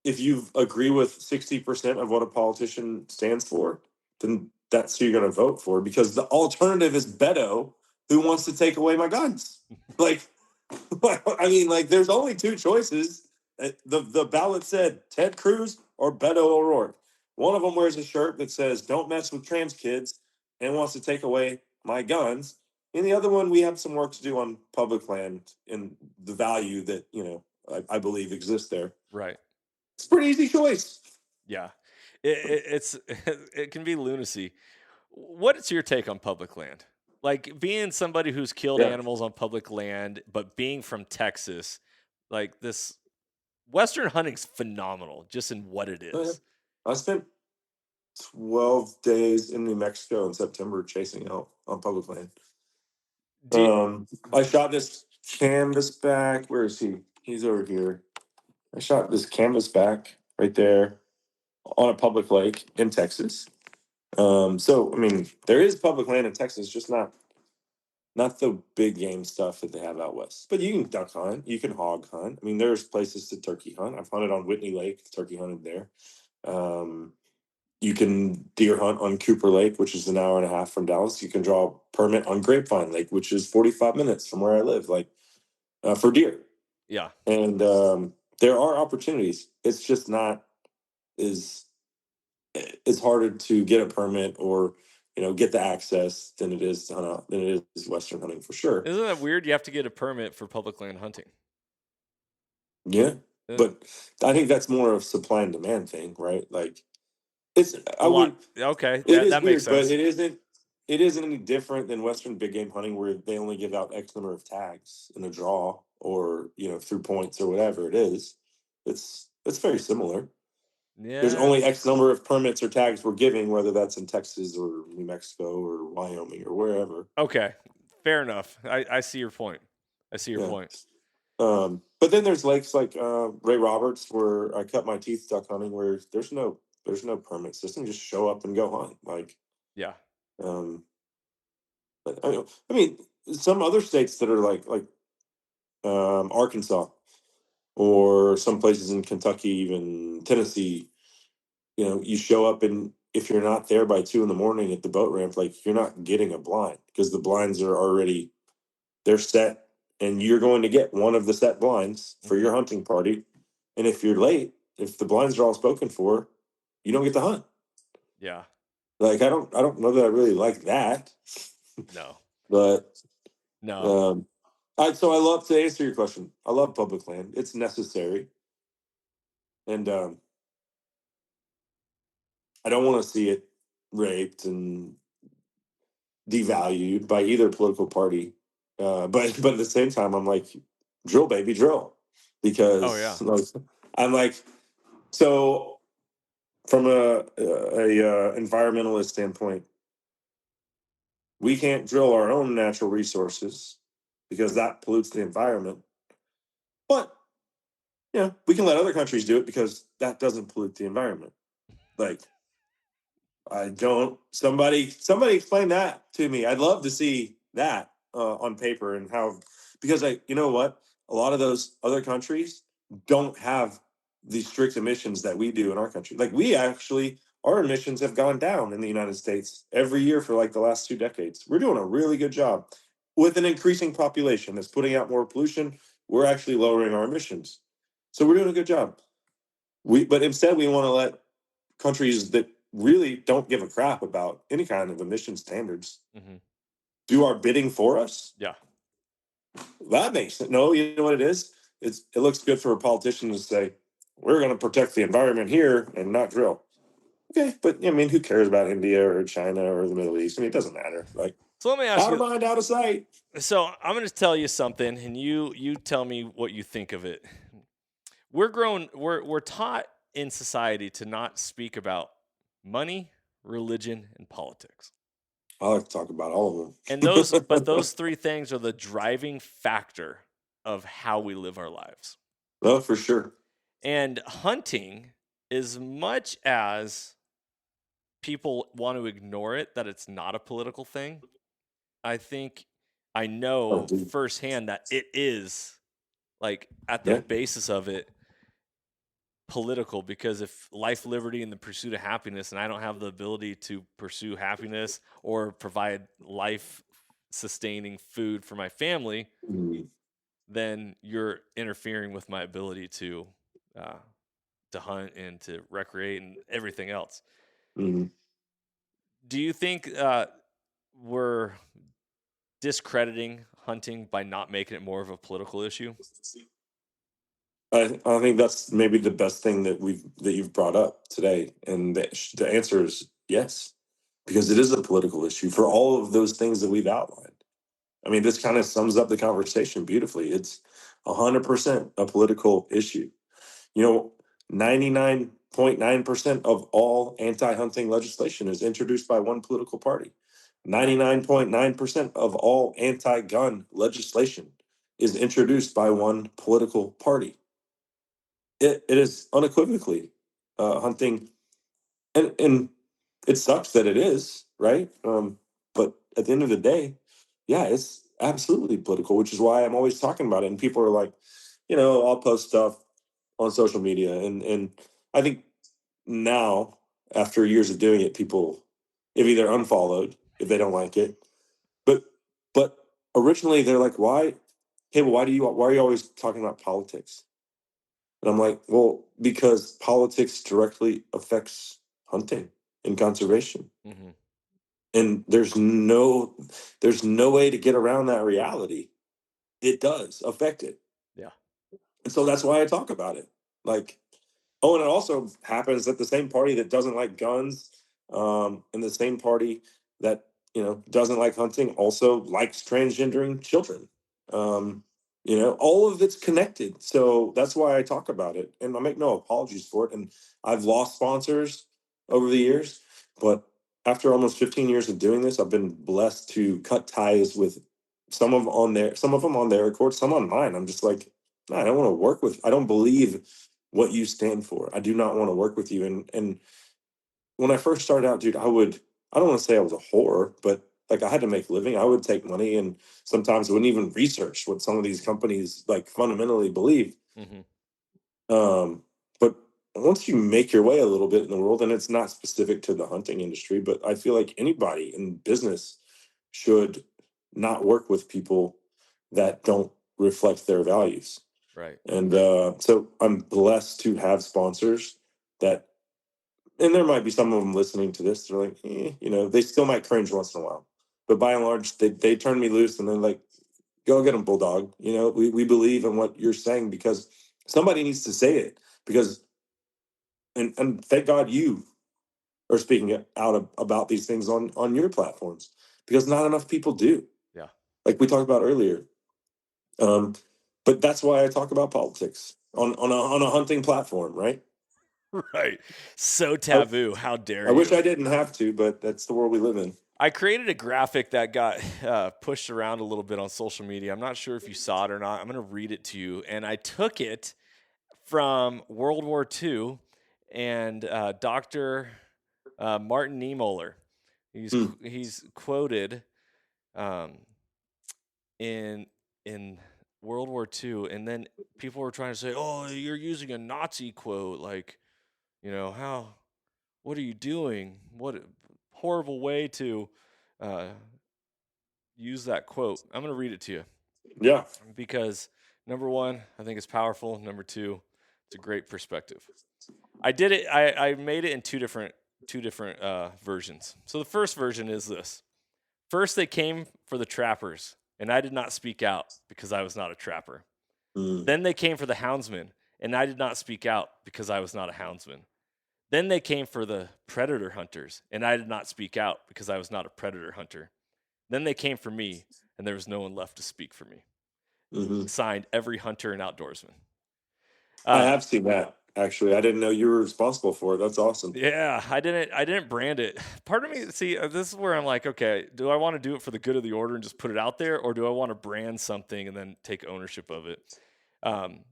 if you agree with 60% of what a politician stands for, then that's who you're going to vote for, because the alternative is Beto, who wants to take away my guns. Like, I mean, like, there's only two choices. The ballot said Ted Cruz or Beto O'Rourke. One of them wears a shirt that says, don't mess with trans kids. and wants to take away my guns. And the other one, we have some work to do on public land and the value that, I believe exists there. Right. It's a pretty easy choice. Yeah. It's it can be lunacy. What's your take on public land? Like being somebody who's killed Yeah. animals on public land, but being from Texas, like this Western hunting's phenomenal just in what it Oh, yeah. is. I spent 12 days in New Mexico in September chasing elk on public land. Do you- I shot this canvasback. Where is he? He's over here. I shot this canvasback right there on a public lake in Texas. So I mean, there is public land in Texas, just not the big game stuff that they have out west. But you can duck hunt, you can hog hunt. I mean, there's places to turkey hunt. I've hunted on Whitney Lake, turkey hunted there. You can deer hunt on Cooper Lake, which is an hour and a half from Dallas. You can draw a permit on Grapevine Lake, which is 45 minutes from where I live, like for deer. yeah. And there are opportunities. It's just not as it's harder to get a permit or get the access than it is to hunt out, than it is Western hunting for sure. Isn't that weird? You have to get a permit for public land hunting. Yeah, Uh, but I think that's more of supply and demand thing, right? Like it's A lot. Okay, it is that weird, makes but sense. it isn't any different than Western big game hunting where they only give out X number of tags in a draw or through points or whatever it is. It's very similar. There's Yeah. only X number of permits or tags we're giving, whether that's in Texas or New Mexico or Wyoming or wherever. Okay. Fair enough. I see your point. I see your Yeah. point. But then there's lakes like Ray Roberts where I cut my teeth duck hunting, where there's no permit system. Just show up and go hunt. Like, Yeah. um, I mean, some other states that are like Arkansas or some places in Kentucky, even Tennessee. You show up, and if you're not there by 2 a.m. at the boat ramp, like you're not getting a blind because the blinds are already they're set, and you're going to get one of the set blinds for your hunting party. And if you're late, if the blinds are all spoken for, you don't get to hunt. Yeah. Like I don't know that I really like that, No. but No. so I love to answer your question. I love public land. It's necessary, and I don't want to see it raped and devalued by either political party. But at the same time, I'm like, drill, baby, drill, Oh yeah. because I'm like, so from a environmentalist standpoint, we can't drill our own natural resources because that pollutes the environment. But we can let other countries do it because that doesn't pollute the environment. Like, I don't. Somebody explain that to me. I'd love to see that on paper and how, because you know what, a lot of those other countries don't have the strict emissions that we do in our country. Like we actually, our emissions have gone down in the United States every year for like the last 2 decades. We're doing a really good job with an increasing population that's putting out more pollution. We're actually lowering our emissions, so we're doing a good job. But instead we want to let countries that really don't give a crap about any kind of emission standards Mm-hmm. do our bidding for us. Yeah. That makes it. No, you know what it is? It looks good for a politician to say, we're going to protect the environment here and not drill. Okay, but I mean, who cares about India or China or the Middle East? I mean, it doesn't matter. Like, So let me ask out of you. mind, out of sight. So I'm going to tell you something, and you tell me what you think of it. We're taught in society to not speak about money, religion, and politics. I like to talk about all of them. And those three things are the driving factor of how we live our lives. Oh, for sure. And hunting, as much as people want to ignore it, that it's not a political thing, I think I know dude. firsthand that it is, like, at the basis of it, political, because if life, liberty, and the pursuit of happiness, and I don't have the ability to pursue happiness or provide life sustaining food for my family, then you're interfering with my ability to hunt and to recreate and everything else. Mhm. Do you think we're discrediting hunting by not making it more of a political issue? I think that's maybe the best thing that you've brought up today, and the answer is yes, because it is a political issue for all of those things that we've outlined. I mean, this kind of sums up the conversation beautifully. It's 100% a political issue. 99.9% of all anti-hunting legislation is introduced by one political party. 99.9% of all anti-gun legislation is introduced by one political party. It is unequivocally hunting, and it sucks that it is, right? But at the end of the day, yeah, it's absolutely political, which is why I'm always talking about it. And people are like, I'll post stuff on social media, and I think now, after years of doing it, people have either unfollowed if they don't like it, but but originally they're like, why? Hey, well, why are you always talking about politics? And I'm like, well, because politics directly affects hunting and conservation. Mm-hmm. And there's no way to get around that reality. It does affect it. Yeah. And so that's why I talk about it. Like, oh, and it also happens that the same party that doesn't like guns, and the same party that, doesn't like hunting also likes transgendering children. All of it's connected. So that's why I talk about it. And I make no apologies for it. And I've lost sponsors over the years, but after almost 15 years of doing this, I've been blessed to cut ties with some of them on their accord, some on mine. I'm just like, no, I don't want to work with, I don't believe what you stand for. I do not want to work with you. And when I first started out, dude, I don't want to say I was a whore, but like I had to make a living. I would take money and sometimes wouldn't even research what some of these companies like fundamentally believe. Mm-hmm. But once you make your way a little bit in the world, and it's not specific to the hunting industry, but I feel like anybody in business should not work with people that don't reflect their values. Right. And so I'm blessed to have sponsors that, and there might be some of them listening to this. They're like, they still might cringe once in a while, but by and large, they turn me loose and they're like, go get them, Bulldog. We believe in what you're saying because somebody needs to say it because, and thank God you are speaking out about these things on your platforms because not enough people do. Yeah. Like we talked about earlier. But that's why I talk about politics on a hunting platform, right? Right. So taboo. How dare I you? wish I didn't have to, but that's the world we live in. I created a graphic that got pushed around a little bit on social media. I'm not sure if you saw it or not. I'm going to read it to you. And I took it from World War II and Dr. Martin Niemöller. He's quoted in World War II, and then people were trying to say, "Oh, you're using a Nazi quote. Like, what are you doing? What a horrible way to use that quote." I'm going to read it to you. Yeah. Because number one, I think it's powerful. Number two, it's a great perspective. I did it. I made it in two different versions. So the first version is this: first they came for the trappers, and I did not speak out because I was not a trapper. Then they came for the houndsmen, and I did not speak out because I was not a houndsman. Then they came for the predator hunters, and I did not speak out because I was not a predator hunter. Then they came for me, and there was no one left to speak for me. Signed, every hunter and outdoorsman. I have seen that, actually. I didn't know you were responsible for it. That's awesome. Yeah, I didn't brand it. Part of me, see, this is where I'm like, okay, do I want to do it for the good of the order and just put it out there, or do I want to brand something and then take ownership of it?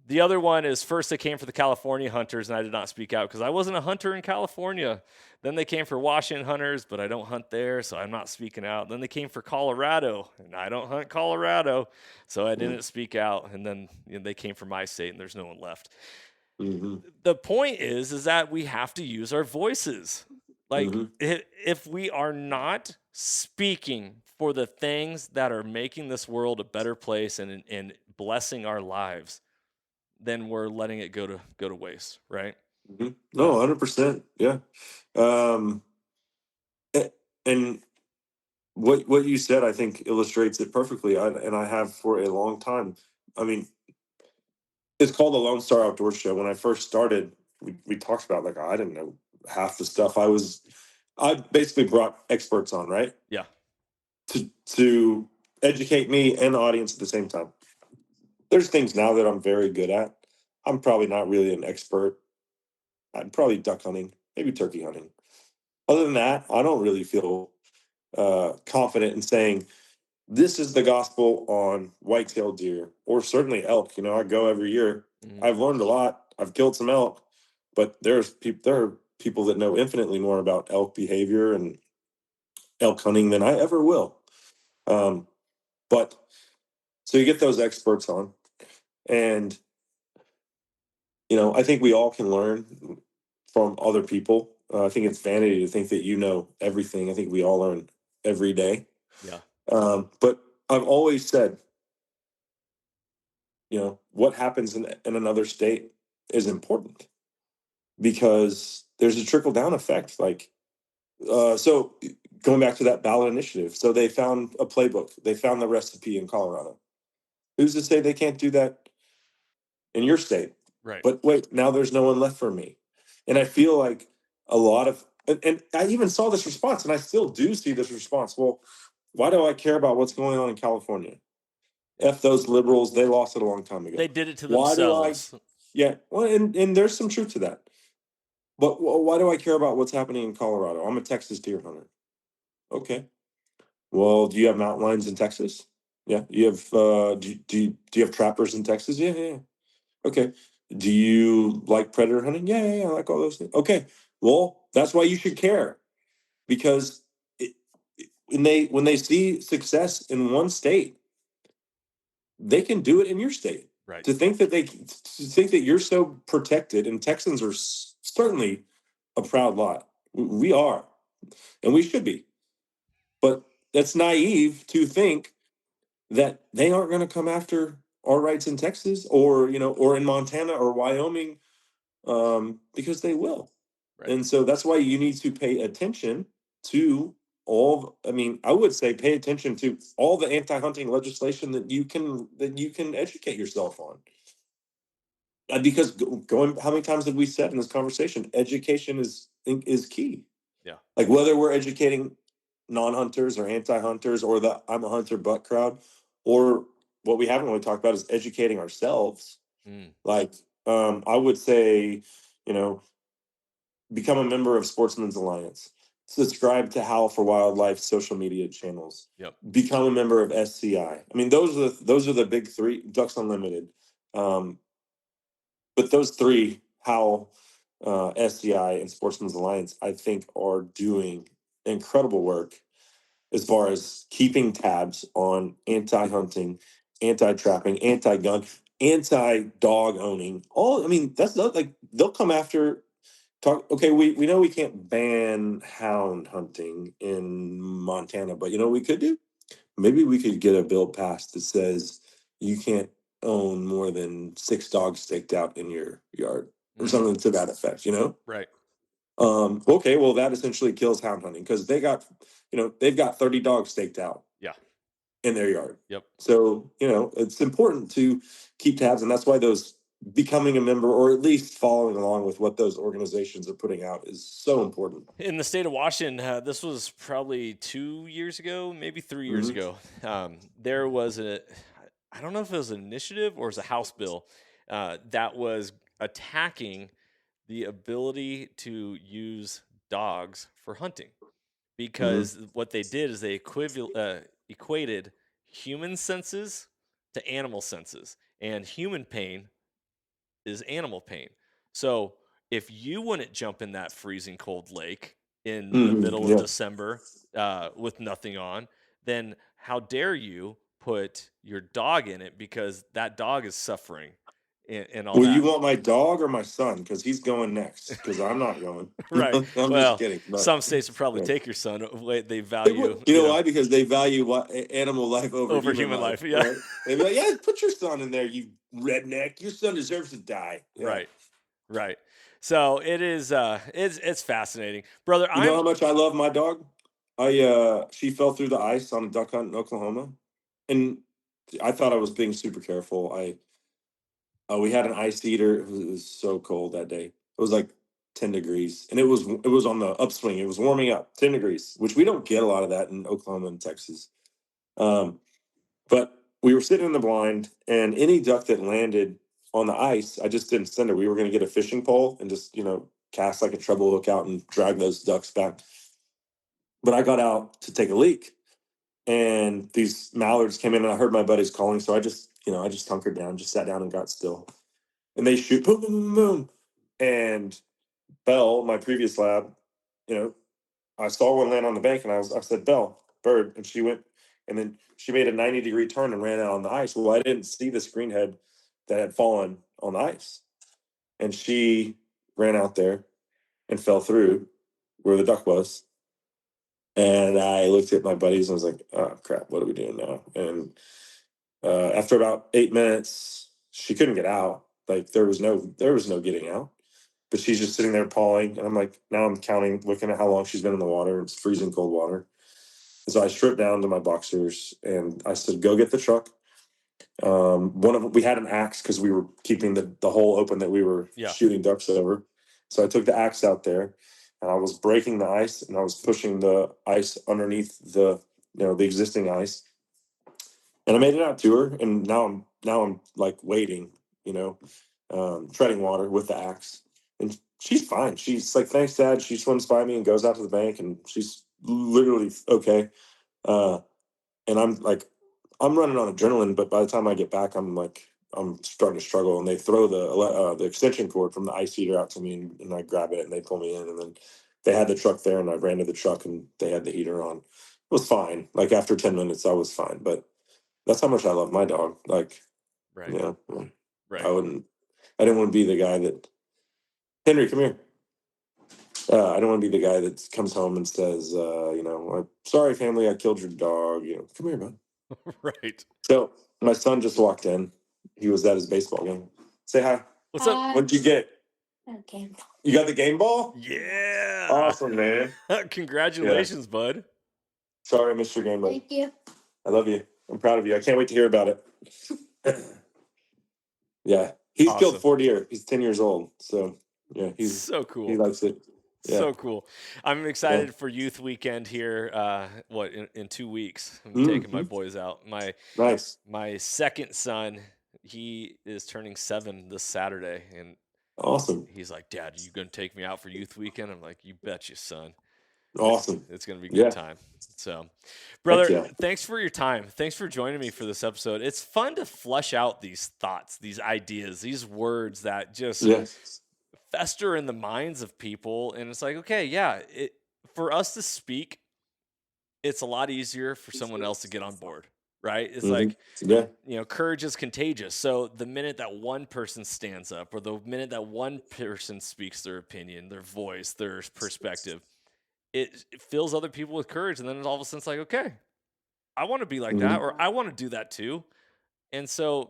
The other one is first they came for the California hunters, and I did not speak out because I wasn't a hunter in California. Then they came for Washington hunters, but I don't hunt there, so I'm not speaking out. Then they came for Colorado, and I don't hunt Colorado, so I didn't speak out. And then they came for my state, and there's no one left. The point is that we have to use our voices. Like, if we are not speaking for the things that are making this world a better place and blessing our lives, then we're letting it go to waste, right? No, 100%. Yeah. And what you said, I think, illustrates it perfectly. And I have for a long time. I mean, it's called the Lone Star Outdoors Show. When I first started, we talked about, like, I didn't know half the stuff. I basically brought experts on, right? Yeah. To educate me and the audience at the same time. There's things now that I'm very good at. I'm probably not really an expert. I'm probably duck hunting, maybe turkey hunting. Other than that, I don't really feel confident in saying this is the gospel on white-tailed deer, or certainly elk. You know, I go every year. Mhm. I've learned a lot. I've killed some elk, but there are people that know infinitely more about elk behavior and elk hunting than I ever will. But so you get those experts on, and I think we all can learn from other people. I think it's vanity to think that you know everything. I think we all learn every day. Yeah. But I've always said, what happens in another state is important, because there's a trickle down effect. Like, so going back to that ballot initiative, so they found a playbook, they found the recipe in Colorado. Who's to say they can't do that in your state? Right. But wait, now there's no one left for me. And I feel like a lot of, and I even saw this response, and I still do see this response. Well, why do I care about what's going on in California? F those liberals, they lost it a long time ago. They did it to Why do I? themselves. Yeah, well, and there's some truth to that. But why do I care about what's happening in Colorado? I'm a Texas deer hunter. Okay. Well, do you have mountain lions in Texas? Yeah. You have do you have trappers in Texas? Yeah, yeah, yeah. Okay. Do you like predator hunting? Yeah, yeah, yeah. I like all those things. Okay. Well, that's why you should care, because when they see success in one state, they can do it in your state. Right. To think that you're so protected, and Texans are certainly a proud lot. We are, and we should be. But that's naive to think that they aren't going to come after our rights in Texas, or in Montana or Wyoming, because they will. Right. And so that's why you need to pay attention to I would say pay attention to all the anti-hunting legislation that you can educate yourself on. Because going, how many times have we said in this conversation, education is key. Yeah. Like, whether we're educating non-hunters or anti-hunters, or the I'm a hunter but crowd, or what we haven't really talked about is educating ourselves. Mm. Like, I would say, you know, become a member of Sportsman's Alliance. Subscribe to Howl for Wildlife social media channels. Yep. Become a member of SCI. I mean, those are the big three. Ducks Unlimited. But those three, Howl, SCI, and Sportsman's Alliance, I think are doing incredible work as far as keeping tabs on anti-hunting, anti-trapping, anti-gun, anti-dog owning. That's not like they'll come after. Okay, we know we can't ban hound hunting in Montana, but we could do? Maybe we could get a bill passed that says you can't own more than 6 dogs staked out in your yard, or something to that effect. Right. Okay, well, that essentially kills hound hunting, because they've got 30 dogs staked out Yeah. in their yard. Yep. So, it's important to keep tabs, and that's why those becoming a member, or at least following along with what those organizations are putting out, is so important. In the state of Washington, this was probably 2 years ago, maybe 3 years Mhm. ago. There was I don't know if it was an initiative or it was a House bill that was attacking the ability to use dogs for hunting, because what they did is they equated human senses to animal senses, and human pain is animal pain. So if you wouldn't jump in that freezing cold lake in the middle of Yeah. December with nothing on, then how dare you put your dog in it, because that dog is suffering and all Well, that. you want my dog or my son? Because he's going next. Because I'm not going. Right. I'm just Well, kidding. But some states would probably yeah. take your son. They They value, would. You know why? Because they value animal life over over human human life. life. Yeah. Right? They'd be like, yeah, put your son in there, you redneck. Your son deserves to die. Yeah. Right. Right. So it is it's fascinating. Brother, You know how much I love my dog? She fell through the ice on a duck hunt in Oklahoma, and I thought I was being super careful. We had an ice eater. It was so cold that day. It was like 10 degrees, and it was on the upswing. It was warming up 10 degrees, which we don't get a lot of that in Oklahoma and Texas. Um, but we were sitting in the blind, and any duck that landed on the ice, I just didn't send her. We were going to get a fishing pole and just cast like a treble hook out and drag those ducks back. But I got out to take a leak, and these mallards came in, and I heard my buddies calling, so I just hunkered down, just sat down and got still. And they shoot, boom, boom, boom, boom. And Belle, my previous lab, you know, I saw one land on the bank, and I said, Belle, bird, and she went, and then she made a 90-degree turn and ran out on the ice. Well, I didn't see this greenhead that had fallen on the ice, and she ran out there and fell through where the duck was. And I looked at my buddies and was like, oh crap, what are we doing now? And after about 8 minutes, she couldn't get out. Like there was no getting out. But she's just sitting there pawing, and I'm like, now I'm counting, looking at how long she's been in the water. It's freezing cold water. And so I stripped down to my boxers, and I said, go get the truck. We had an axe because we were keeping the hole open that we were shooting ducks over. So I took the axe out there, and I was breaking the ice, and I was pushing the ice underneath the existing ice, and I made it out to her. And now I'm like waiting, treading water with the axe, and she's fine. She's like, thanks, Dad. She swims by me and goes out to the bank, and she's literally okay. And I'm running on adrenaline, but by the time I get back, I'm starting to struggle. And they throw the extension cord from the ice heater out to me, and I grab it, and they pull me in. And then they had the truck there, and I ran to the truck, and they had the heater on. It was fine. Like after 10 minutes, I was fine. But that's how much I love my dog. Like, Right. Right. I didn't want to be the guy that, Henry, come here. I don't want to be the guy that comes home and says, sorry, family, I killed your dog. Come here, bud. Right. So my son just walked in. He was at his baseball game. Say hi. What's up? What'd you get? A game ball. You got the game ball? Yeah. Awesome, man. Congratulations, bud. Sorry I missed your game, bud. Thank you. I love you. I'm proud of you. I can't wait to hear about it. Yeah. He's Awesome. killed 4 deer. He's 10 years old. So, yeah, he's so cool. He likes it. Yeah. So cool. I'm excited for Youth Weekend here. In 2 weeks? I'm taking my boys out. My second son, he is turning 7 this Saturday, and awesome. He's like, Dad, are you going to take me out for Youth Weekend? I'm like, you betcha, son. Awesome. It's going to be a good time. So, brother, thanks for your time. Thanks for joining me for this episode. It's fun to flesh out these thoughts, these ideas, these words that just fester in the minds of people. And it's like, okay, for us to speak, it's a lot easier for someone else to get on board, right? It's like, courage is contagious. So the minute that one person stands up, or the minute that one person speaks their opinion, their voice, their perspective, it fills other people with courage. And then all of a sudden it's like, okay, I want to be like that, or I want to do that too. And so,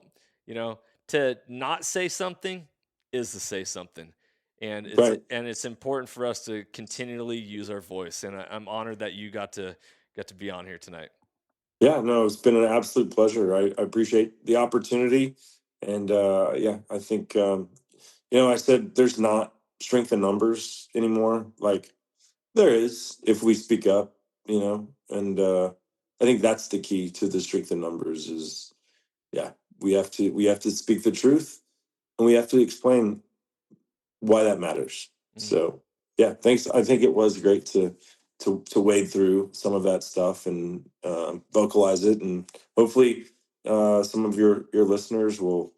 to not say something is to say something. And it's important for us to continually use our voice. And I'm honored that you got to be on here tonight. Yeah, no, it's been an absolute pleasure. I appreciate the opportunity. And I think, I said there's not strength in numbers anymore. Like there is if we speak up, and I think that's the key to the strength in numbers is, we have to speak the truth, and we have to explain why that matters. Mm-hmm. So, thanks. I think it was great to wade through some of that stuff and vocalize it, and hopefully some of your listeners will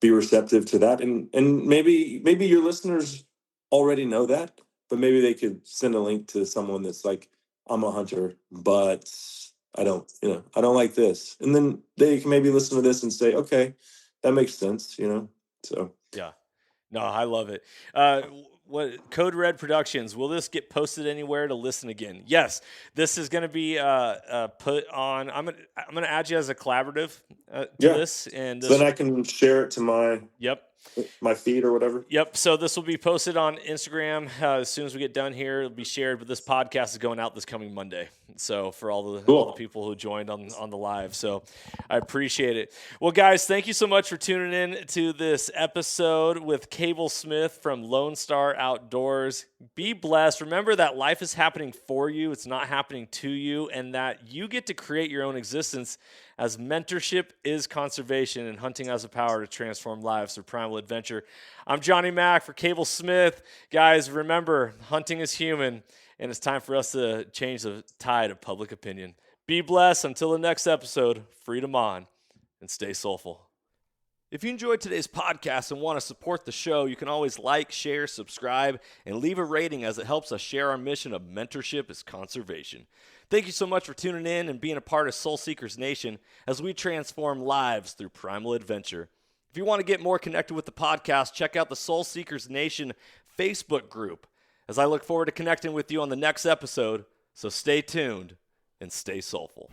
be receptive to that, and maybe your listeners already know that, but maybe they could send a link to someone that's like, I'm a hunter, but I don't like this, and then they can maybe listen to this and say, okay, that makes sense, so no, I love it. What Code Red Productions, will this get posted anywhere to listen again? Yes, this is going to be put on. I'm gonna add you as a collaborative to this, and so then I can share it to my my feed or whatever? Yep. So this will be posted on Instagram as soon as we get done here. It'll be shared, but this podcast is going out this coming Monday. So for all the people who joined on the live, so I appreciate it. Well, guys, thank you so much for tuning in to this episode with Cable Smith from Lone Star Outdoors. Be blessed. Remember that life is happening for you. It's not happening to you, and that you get to create your own existence, as mentorship is conservation and hunting has the power to transform lives through primal adventure. I'm Johnny Mack for Cable Smith. Guys, remember, hunting is human, and it's time for us to change the tide of public opinion. Be blessed. Until the next episode, freedom on, and stay soulful. If you enjoyed today's podcast and want to support the show, you can always like, share, subscribe, and leave a rating, as it helps us share our mission of mentorship is conservation. Thank you so much for tuning in and being a part of Soul Seekers Nation as we transform lives through primal adventure. If you want to get more connected with the podcast, check out the Soul Seekers Nation Facebook group, as I look forward to connecting with you on the next episode. So stay tuned and stay soulful.